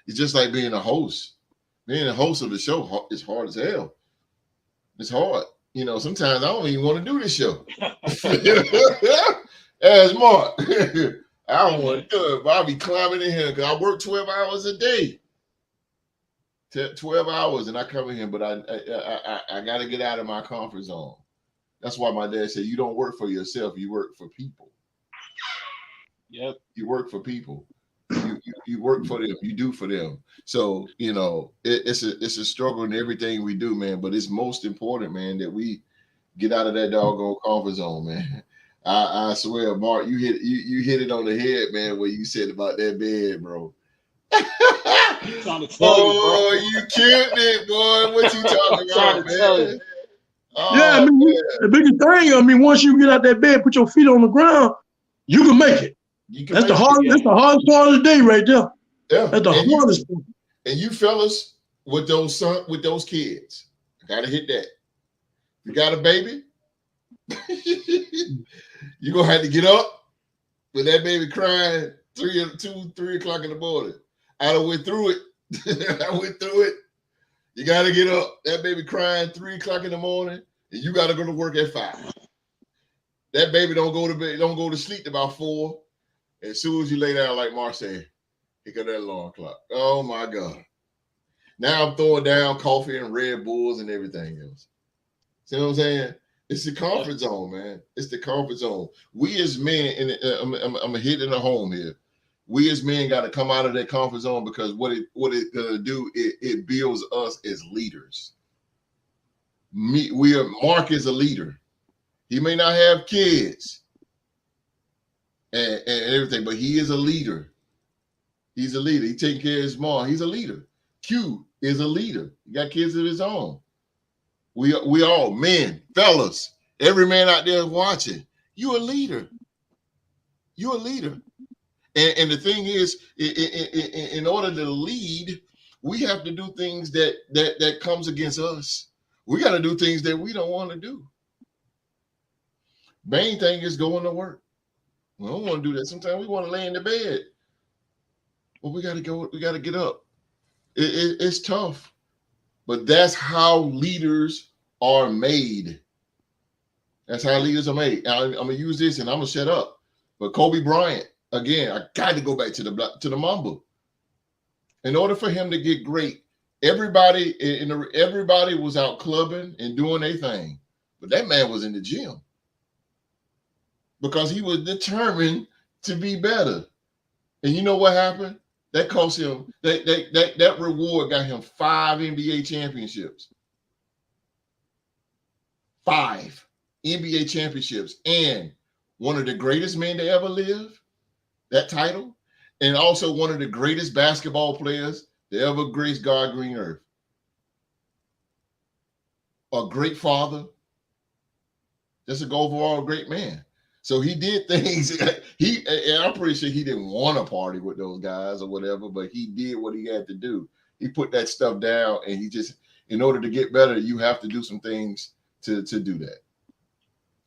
It's just like being a host. Being a host of the show is hard as hell. It's hard. Sometimes I don't even want to do this show. As Mark, I don't want to do it, but I'll be climbing in here because I work 12 hours a day. 12 hours, and I come in here, but I got to get out of my comfort zone. That's why my dad said, you don't work for yourself, you work for people. Yep. You work for people. You work for them. You do for them. So it's a struggle in everything we do, man. But it's most important, man, that we get out of that doggone comfort zone, man. I swear, Mark, you hit it on the head, man. What you said about that bed, bro. Trying to tell you, bro. You killed it, boy. What you talking about, man? Tell you. Yeah, the biggest thing. Once you get out that bed, put your feet on the ground, you can make it. That's the hardest part of the day right there. Yeah. That's the hardest part. And you fellas with those kids, I gotta hit that. You got a baby, you're gonna have to get up with that baby crying 3 o'clock in the morning. I done went through it. I went through it. You gotta get up. That baby crying 3 o'clock in the morning, and you gotta go to work at 5. That baby don't go to bed, don't go to sleep till about 4. As soon as you lay down, like Mark said, here go that alarm clock. Oh my God. Now I'm throwing down coffee and Red Bulls and everything else. See what I'm saying? It's the comfort zone, man. It's the comfort zone. We as men, and I'm hitting the home here. We as men got to come out of that comfort zone, because what it gonna do, it builds us as leaders. Mark is a leader. He may not have kids and everything, but he is a leader. He's a leader. He taking care of his mom. He's a leader. Q is a leader. He got kids of his own. We all, men, fellas, every man out there watching, you a leader. You a leader. And the thing is, in order to lead, we have to do things that comes against us. We got to do things that we don't want to do. Main thing is going to work. We don't want to do that. Sometimes we want to lay in the bed. Well, we got to go. We got to get up. It's tough. But that's how leaders are made. That's how leaders are made. I'm going to use this and I'm going to shut up. But Kobe Bryant, again, I got to go back to the Mamba. In order for him to get great, everybody was out clubbing and doing their thing. But that man was in the gym because he was determined to be better. And you know what happened? That cost him, that reward got him 5 NBA championships. 5 NBA championships. And one of the greatest men to ever live, that title. And also one of the greatest basketball players to ever grace God green earth. A great father. Just an overall great man. So he did things. And I'm pretty sure he didn't want to party with those guys or whatever, but he did what he had to do. He put that stuff down, and he just, in order to get better, you have to do some things to do that.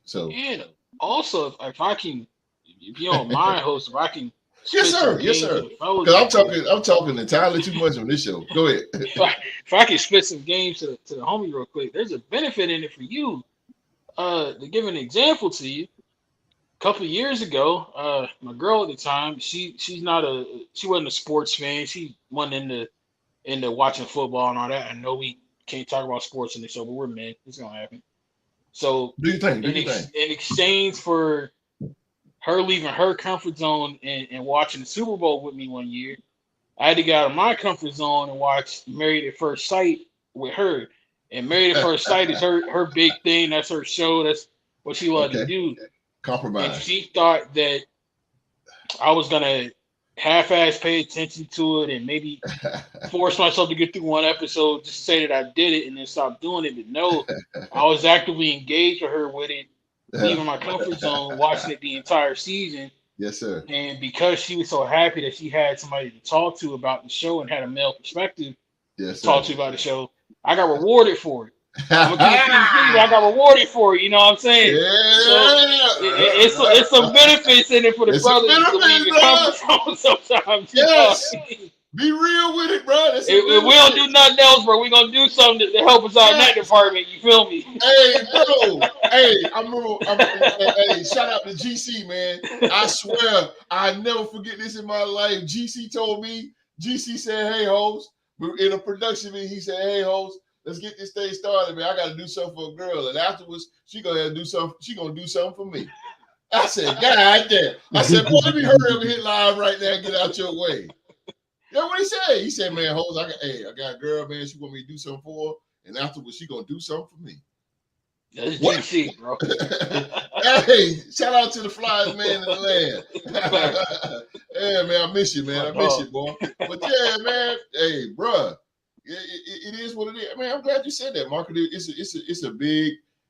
So, and also, if I can, if you don't mind, host, if I can. Yes, sir. Yes, sir. Because I'm talking entirely too much on this show. Go ahead. If I can spit some games to the homie real quick, there's a benefit in it for you. To give an example to you, a couple of years ago, my girl at the time, she wasn't a sports fan. She wasn't into watching football and all that. I know we can't talk about sports in the show, but we're men. It's gonna happen. So do you think? In exchange for her leaving her comfort zone and watching the Super Bowl with me one year, I had to get out of my comfort zone and watch Married at First Sight with her. And Married at First Sight is her big thing. That's her show. That's what she loved to do. Compromise. And she thought that I was gonna half-ass pay attention to it and maybe force myself to get through one episode just to say that I did it and then stop doing it. But no, I was actively engaged with her with it, leaving my comfort zone, watching it the entire season. Yes, sir. And because she was so happy that she had somebody to talk to about the show and had a male perspective to talk to about the show, I got rewarded for it. I'm gonna keep it I got rewarded for it. You know what I'm saying? Yeah. So it's some benefits in it for the brothers to leave your comfort zone sometimes. Yes. Be real with it, bro. If we don't do nothing else, bro, we're gonna do something to help us out in that department. You feel me? Hey, bro. Hey, shout out to GC, man. I swear, I never forget this in my life. GC told me, GC said, hey, host, in a production meeting, he said, hey, host, let's get this thing started, man. I got to do something for a girl. And afterwards, she gonna do something. She gonna do something for me. I said, God damn. I said, boy, let me hurry up and hit live right now and get out your way. That's what he said. He said, man, hoes, I got a girl, man. She want me to do something for her. And afterwards, she gonna do something for me. That's GC, bro. Hey, shout out to the flyest man in the land. Yeah, man, I miss you, man. I miss you, boy. But yeah, man, hey, bro, it is what it is. Man, I'm glad you said that, Mark.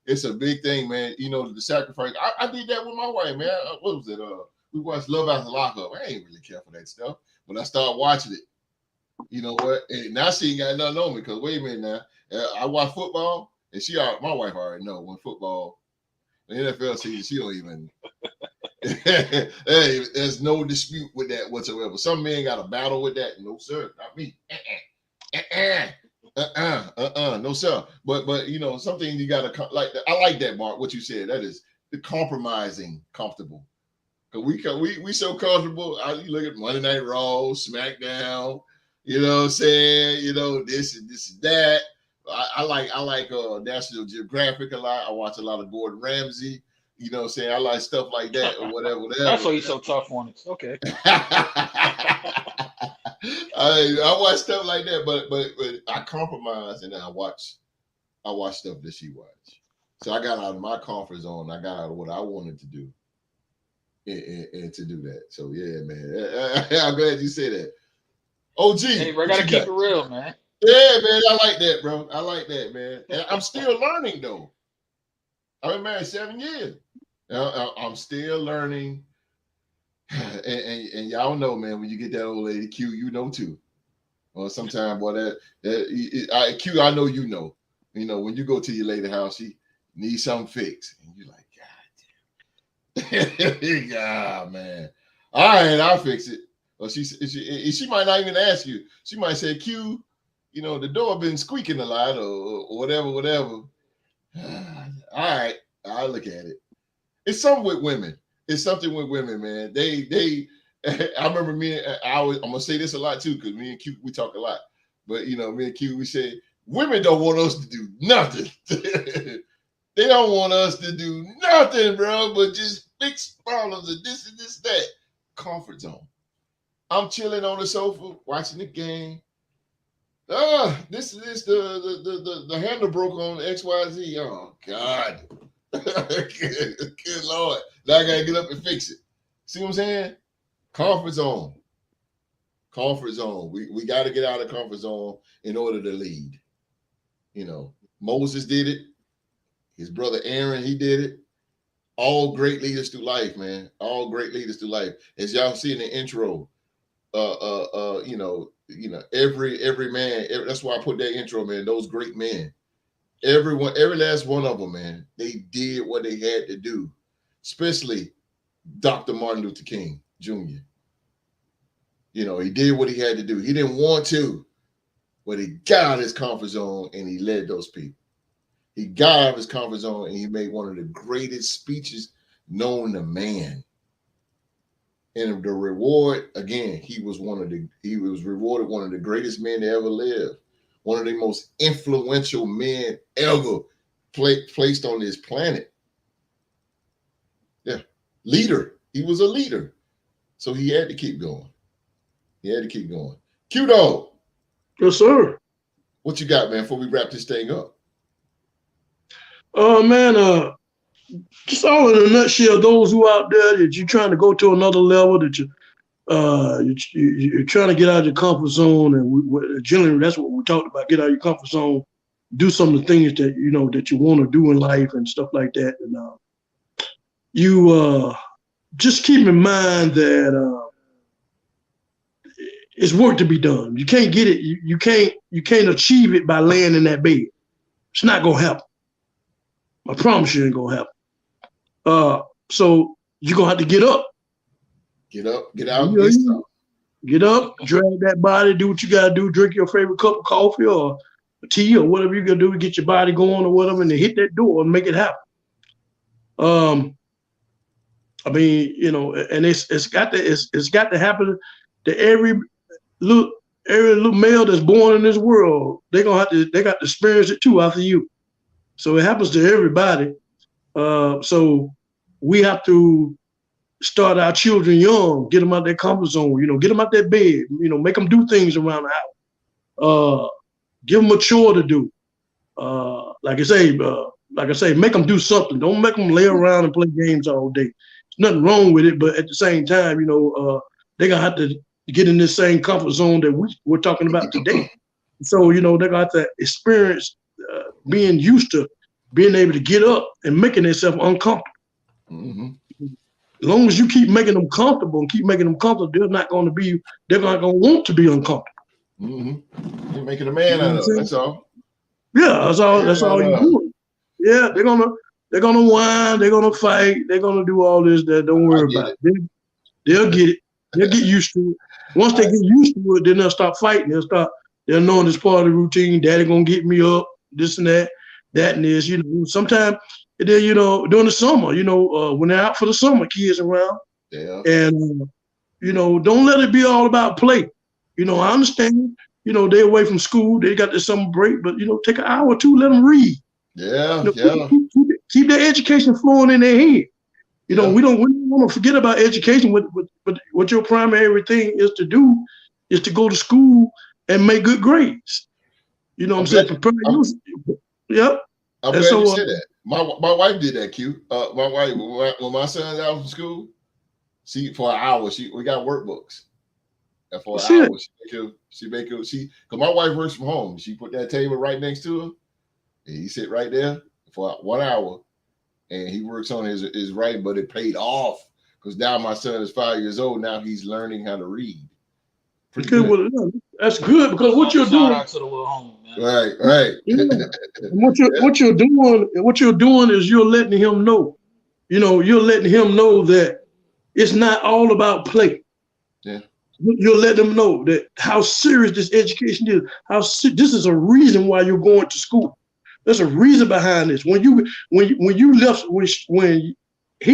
It's a big thing, man. You know, the sacrifice. I did that with my wife, man. What was it? We watched Love After Lockup. I ain't really care for that stuff. When I started watching it, you know what? And now she ain't got nothing on me because wait a minute now. I watch football, and my wife already know when football, the NFL season, she don't even. Hey, there's no dispute with that whatsoever. Some men got a battle with that. No, sir, not me. No, sir. But you know, something you gotta like. I like that, Mark. What you said. That is the compromising comfortable. Cause we so comfortable. You look at Monday Night Raw, SmackDown. You know what I'm saying? You know this and that. I like National Geographic a lot. I watch a lot of Gordon Ramsay. You know what I'm saying? I like stuff like that or whatever. That's why he's so tough on it. Okay. I watch stuff like that, but I compromise and I watch stuff that she watch. So I got out of my comfort zone. I got out of what I wanted to do, and to do that. So yeah, man, I'm glad you said that. OG, Hey, bro, gotta keep it real, man. Yeah, man, I like that, bro. I like that, man. And I'm still learning though. I've been married 7 years. I'm still learning. And y'all know, man, when you get that old lady Q, you know too. Or sometimes, boy, Q, I know you know. You know, when you go to your lady house, she needs something fixed, and you're like, God damn, God, man. All right, I'll fix it. Or she might not even ask you. She might say, Q, you know, the door been squeaking a lot, or whatever. All right, I'll look at it. It's something with women. It's something with women, man. They I remember I'm gonna say this a lot too, because me and Q, we talk a lot. But you know, me and Q, we say women don't want us to do nothing. They don't want us to do nothing, bro, but just fix problems and this, that. Comfort zone. I'm chilling on the sofa, watching the game. The handle broke on XYZ. Oh God. Good Lord. Now I gotta get up and fix it. See what I'm saying? Comfort zone. Comfort zone. We got to get out of comfort zone in order to lead. You know, Moses did it. His brother Aaron, he did it. All great leaders through life, man. All great leaders through life. As y'all see in the intro, you know, every man. That's why I put that intro, man. Those great men. Every last one of them, man. They did what they had to do. Especially Dr. Martin Luther King Jr. You know, he did what he had to do. He didn't want to, but he got out of his comfort zone and he led those people. He got out of his comfort zone and he made one of the greatest speeches known to man. And the reward, again, he was rewarded one of the greatest men to ever live, one of the most influential men ever placed on this planet. Yeah, leader. He was a leader, so he had to keep going. Q-Dog. Yes, sir. What you got, man, before we wrap this thing up? Man, just all in a nutshell, those who out there that you're trying to go to another level, that you're trying to get out of your comfort zone, and generally that's what we talked about: get out of your comfort zone, do some of the things that you know that you want to do in life and stuff like that. And you just keep in mind that it's work to be done. You can't get it. You can't achieve it by laying in that bed. It's not gonna happen. I promise you, it ain't gonna happen. So you're gonna have to get up. Get up, get out, get stuff. Get up, drag that body, do what you gotta do, drink your favorite cup of coffee or tea or whatever you gotta do to get your body going or whatever, and then hit that door and make it happen. I mean, you know, and it's got to happen to every little male that's born in this world. They got to experience it too after you. So it happens to everybody. So we have to start our children young, get them out their comfort zone, you know, get them out their bed, you know, make them do things around the house. Give them a chore to do. Like I say, make them do something. Don't make them lay around and play games all day. There's nothing wrong with it, but at the same time, you know, they're gonna have to get in this same comfort zone that we're talking about today. So, you know, they're gonna have to experience being used to being able to get up and making themselves uncomfortable. Mm-hmm. As long as you keep making them comfortable, they're not going to want to be uncomfortable. Mm-hmm. You're making a man out of it. That's all. Yeah, that's all you're doing. Yeah, they're gonna They're gonna whine. They're gonna fight. They're gonna do all this. That don't worry about it. They'll get it. They'll get used to it. Once they get used to it, then they'll stop fighting. They'll know it's part of the routine. Daddy gonna get me up. This and that. That and this. Sometimes then during the summer, when they're out for the summer, kids around. Yeah. And don't let it be all about play. I understand. They're away from school. They got their summer break, but take an hour or two, let them read. Yeah. Keep their education flowing in their head. We don't want to forget about education. What your primary thing is to do is to go to school and make good grades. You know what I'm saying? Prepare you. Yep. I'm glad you said that. My wife did that, Q. My wife, when my son's out from school, for an hour, we got workbooks. And for an hour, because my wife works from home. She put that table right next to her, and he sit right there for 1 hour, and he works on his writing, but it paid off because now my son is 5 years old. Now he's learning how to read. Good. Well, that's good because what you're doing. Shout out to the little homie, man. Right. Yeah. What you're doing is you're letting him know. You're letting him know that it's not all about play. Yeah. You'll let them know that how serious this education is. This is a reason why you're going to school. There's a reason behind this. When he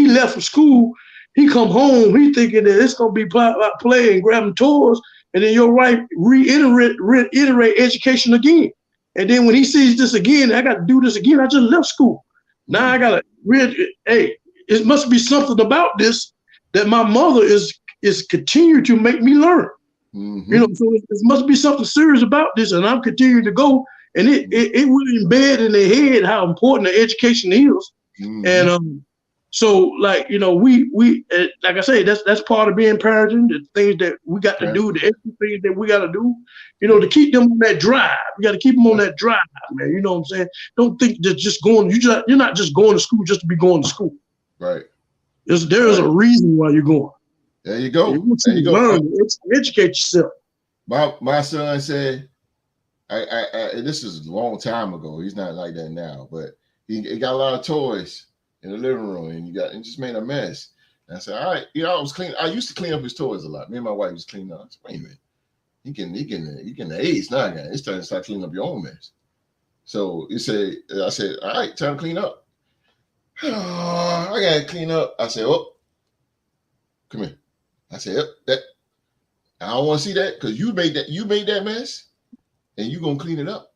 left from school, he come home. He thinking that it's gonna be about play and grabbing toys, and then your wife reiterate education again. And then when he sees this again, I got to do this again. I just left school. Now I gotta hey, it must be something about this that my mother is continuing to make me learn. Mm-hmm. So it must be something serious about this, and I'm continuing to go. And it will embed in their head how important the education is. Mm-hmm. And so like we like I say, that's part of being parenting. The things that we got to do, the extra things that we got to do, to keep them on that drive. We got to keep them on that drive, man. You know what I'm saying? Don't think that just going. You're not just going to school just to be going to school. Right. There is a reason why you're going. There you go. Learn, educate yourself. My son said, this is a long time ago. He's not like that now, but he got a lot of toys in the living room, and he just made a mess. And I said, all right, I was clean. I used to clean up his toys a lot. Me and my wife used to clean up. I said, wait a minute, he can the age now, guy. It's time to start cleaning up your own mess. So I said, all right, time to clean up. Oh, I gotta clean up. I said, oh, come here. I said, that I don't want to see that because you made that mess, and you gonna clean it up.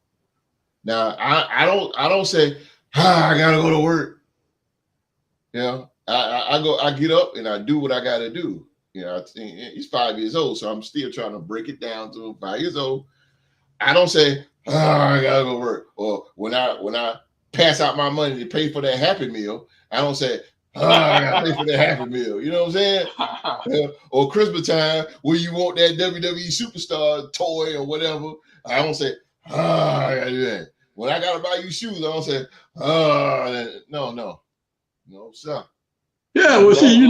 Now I don't say, I gotta go to work. I get up and I do what I gotta do. He's 5 years old, so I'm still trying to break it down to him. 5 years old. I don't say, I gotta go to work. Or when I pass out my money to pay for that Happy Meal, I don't say, I gotta pay for that Happy Meal. You know what I'm saying? Or Christmas time where you want that WWE superstar toy or whatever. I don't say, I gotta do that. When I gotta buy you shoes, I don't say, no, sir. Yeah, well, see, you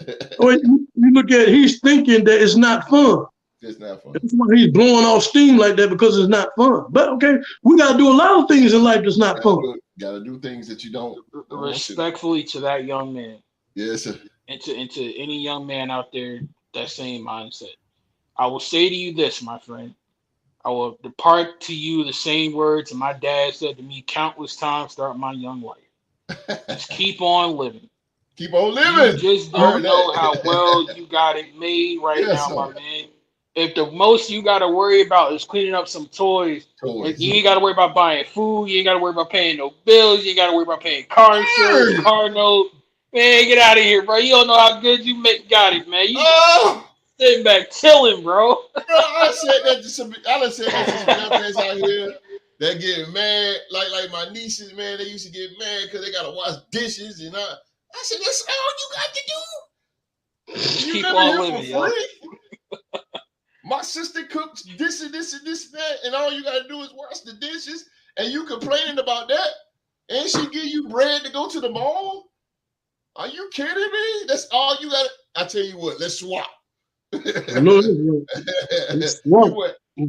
look at he's thinking that it's not fun. It's not fun. That's why he's blowing off steam like that because it's not fun. But okay, we gotta do a lot of things in life that's not fun. Gotta do things that you don't. Respectfully to that young man. Yes, sir. And to any young man out there, that same mindset. I will say to you this, my friend. I will depart to you the same words that my dad said to me countless times throughout my young life. Just keep on living. Keep on living. You just don't know how well you got it made now, sir. my man. If the most you got to worry about is cleaning up some toys, you ain't got to worry about buying food. You ain't got to worry about paying no bills. You ain't got to worry about paying car insurance, car note. Man, get out of here, bro. You don't know how good you got it, man. You sitting back chilling, bro. I said that to some young friends out here that get mad. Like my nieces, man, they used to get mad because they got to wash dishes. And I said, that's all you got to do. Just you keep on living, yo. My sister cooks this and that, and all you gotta do is wash the dishes, and you complaining about that, and she give you bread to go to the mall? Are you kidding me? That's all you got. I tell you what, let's swap.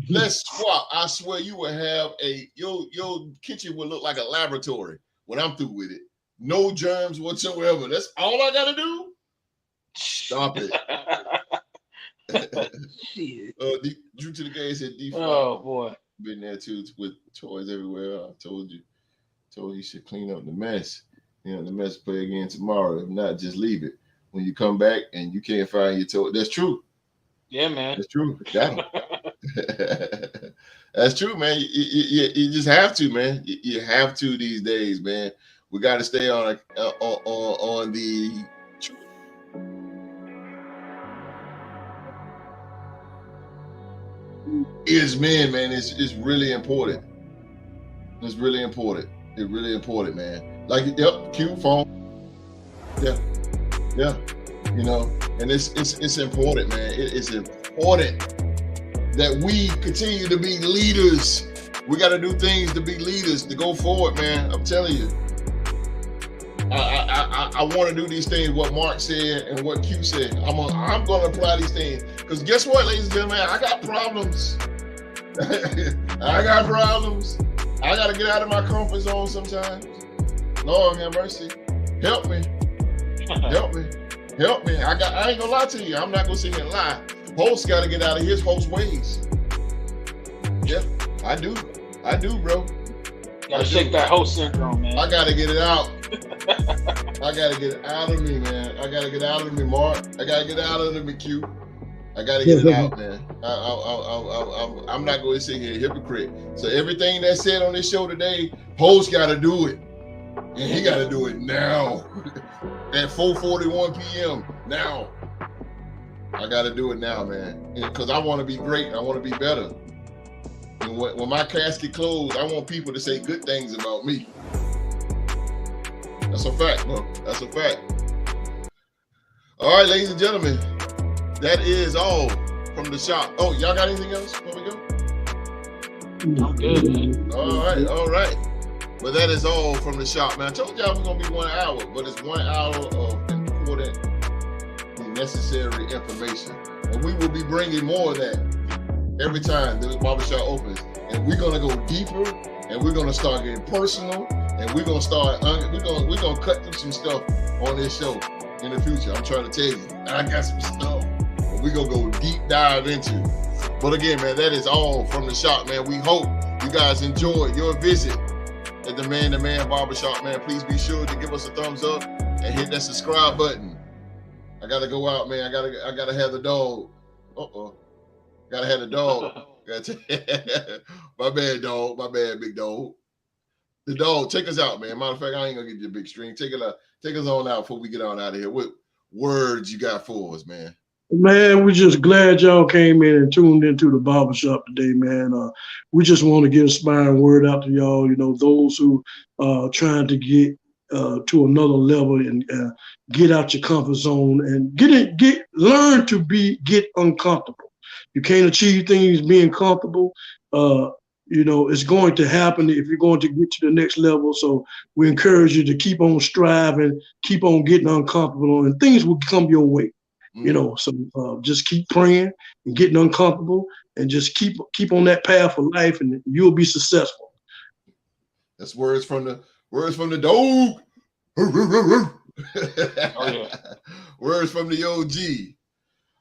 Let's swap. I swear you would have your kitchen would look like a laboratory when I'm through with it. No germs whatsoever. That's all I gotta do. Stop it. Shit. Drew to the game said D5. Oh boy. Been there too with toys everywhere. I told you should clean up the mess. The mess play again tomorrow. If not, just leave it. When you come back and you can't find your toy, that's true. Yeah, man. That's true. Got him. That's true, man. You just have to, man. You have to these days, man. We got to stay on the truth. Is men, man. It's really important. It's really important. It's really important, man. Like, yep, cute phone. Yeah. And it's important, man. It's important that we continue to be leaders. We got to do things to be leaders, to go forward, man. I'm telling you. I want to do these things, what Mark said and what Q said. I'm going to apply these things. Because guess what, ladies and gentlemen? I got problems. I got problems. I got to get out of my comfort zone sometimes. Lord have mercy. Help me. Help me. Help me. I ain't going to lie to you. I'm not going to sit here and lie. Host got to get out of his host ways. Yeah, I do, bro. Gotta shake that host syndrome, man. I gotta get it out. I gotta get it out of me, man. I gotta get out of me, Mark. I gotta get out of me, Q. I gotta get it out, man. I'm not going to sit here hypocrite. So everything that's said on this show today, host got to do it, and he got to do it now at 4:41 p.m. Now. I got to do it now, man, because I want to be great. I want to be better. And when my casket closed, I want people to say good things about me. That's a fact, bro. That's a fact. All right, ladies and gentlemen, that is all from the shop. Oh, y'all got anything else before we go? I'm good, man. All right. Well, that is all from the shop, man. I told y'all it was going to be 1 hour, but it's 1 hour of important and necessary information. And we will be bringing more of that every time this barbershop opens. And we're going to go deeper, and we're going to start getting personal, and we're going to start, we're going to cut through some stuff on this show in the future. I'm trying to tell you, I got some stuff we're going to go deep dive into. But again, man, that is all from the shop, man. We hope you guys enjoyed your visit at the Man Barbershop, man. Please be sure to give us a thumbs up and hit that subscribe button. I got to go out, man. I got to have the dog. Got to have the dog. My bad, dog. My bad, big dog. The dog, take us out, man. Matter of fact, I ain't going to get you a big string. Take us on out before we get on out of here. What words you got for us, man? Man, we're just glad y'all came in and tuned into the barbershop today, man. We just want to get a inspiring word out to y'all, those who are trying to get to another level and get out your comfort zone and learn to get uncomfortable. You can't achieve things being comfortable. It's going to happen if you're going to get to the next level. So we encourage you to keep on striving, keep on getting uncomfortable, and things will come your way. So just keep praying and getting uncomfortable and just keep on that path of life, and you'll be successful. That's words from the dog. Oh, yeah. Words from the OG.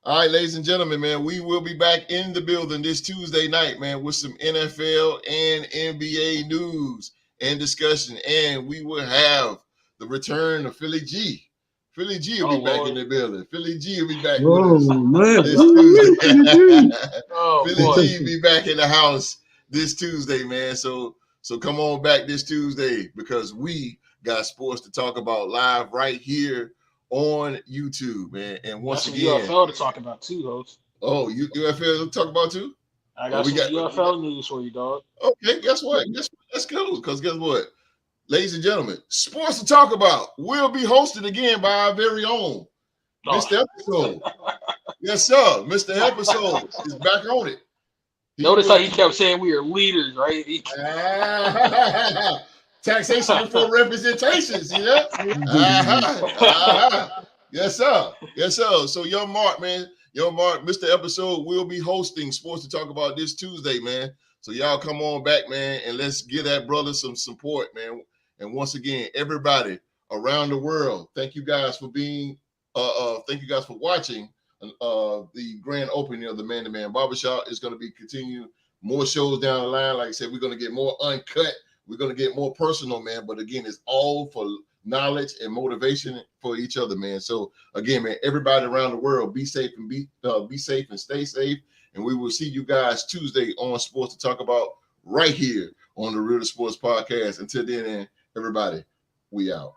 All right, ladies and gentlemen, man, we will be back in the building this Tuesday night, man, with some NFL and NBA news and discussion, and we will have the return of Philly G. Philly G will be back in the building. Philly G will be back with us this Tuesday. Philly G will be back in the house this Tuesday, man. So come on back this Tuesday, because we got sports to talk about live right here on YouTube, man. And once again, UFL to talk about too, host. Oh, UFL to talk about too? I got some UFL news for you, dog. Okay, guess what? That's cool, because guess what? Ladies and gentlemen, sports to talk about will be hosted again by our very own Mr. Episode. Yes, sir. Mr. Episode is back on it. Notice how he kept saying we are leaders, right? Taxation before representation, see that? Yes, sir. Yes, sir. So Young Mark, Mr. Episode will be hosting sports to talk about this Tuesday, man. So y'all come on back, man, and let's give that brother some support, man. And once again, everybody around the world, thank you guys for being, thank you guys for watching the grand opening of the Man to Man Barbershop. It's going to be continuing more shows down the line. Like I said, we're going to get more uncut. We're going to get more personal, man. But again, it's all for knowledge and motivation for each other, man. So again, man, everybody around the world, be safe and be safe and stay safe. And we will see you guys Tuesday on Sports to talk about right here on the Real Sports Podcast. Until then, everybody, we out.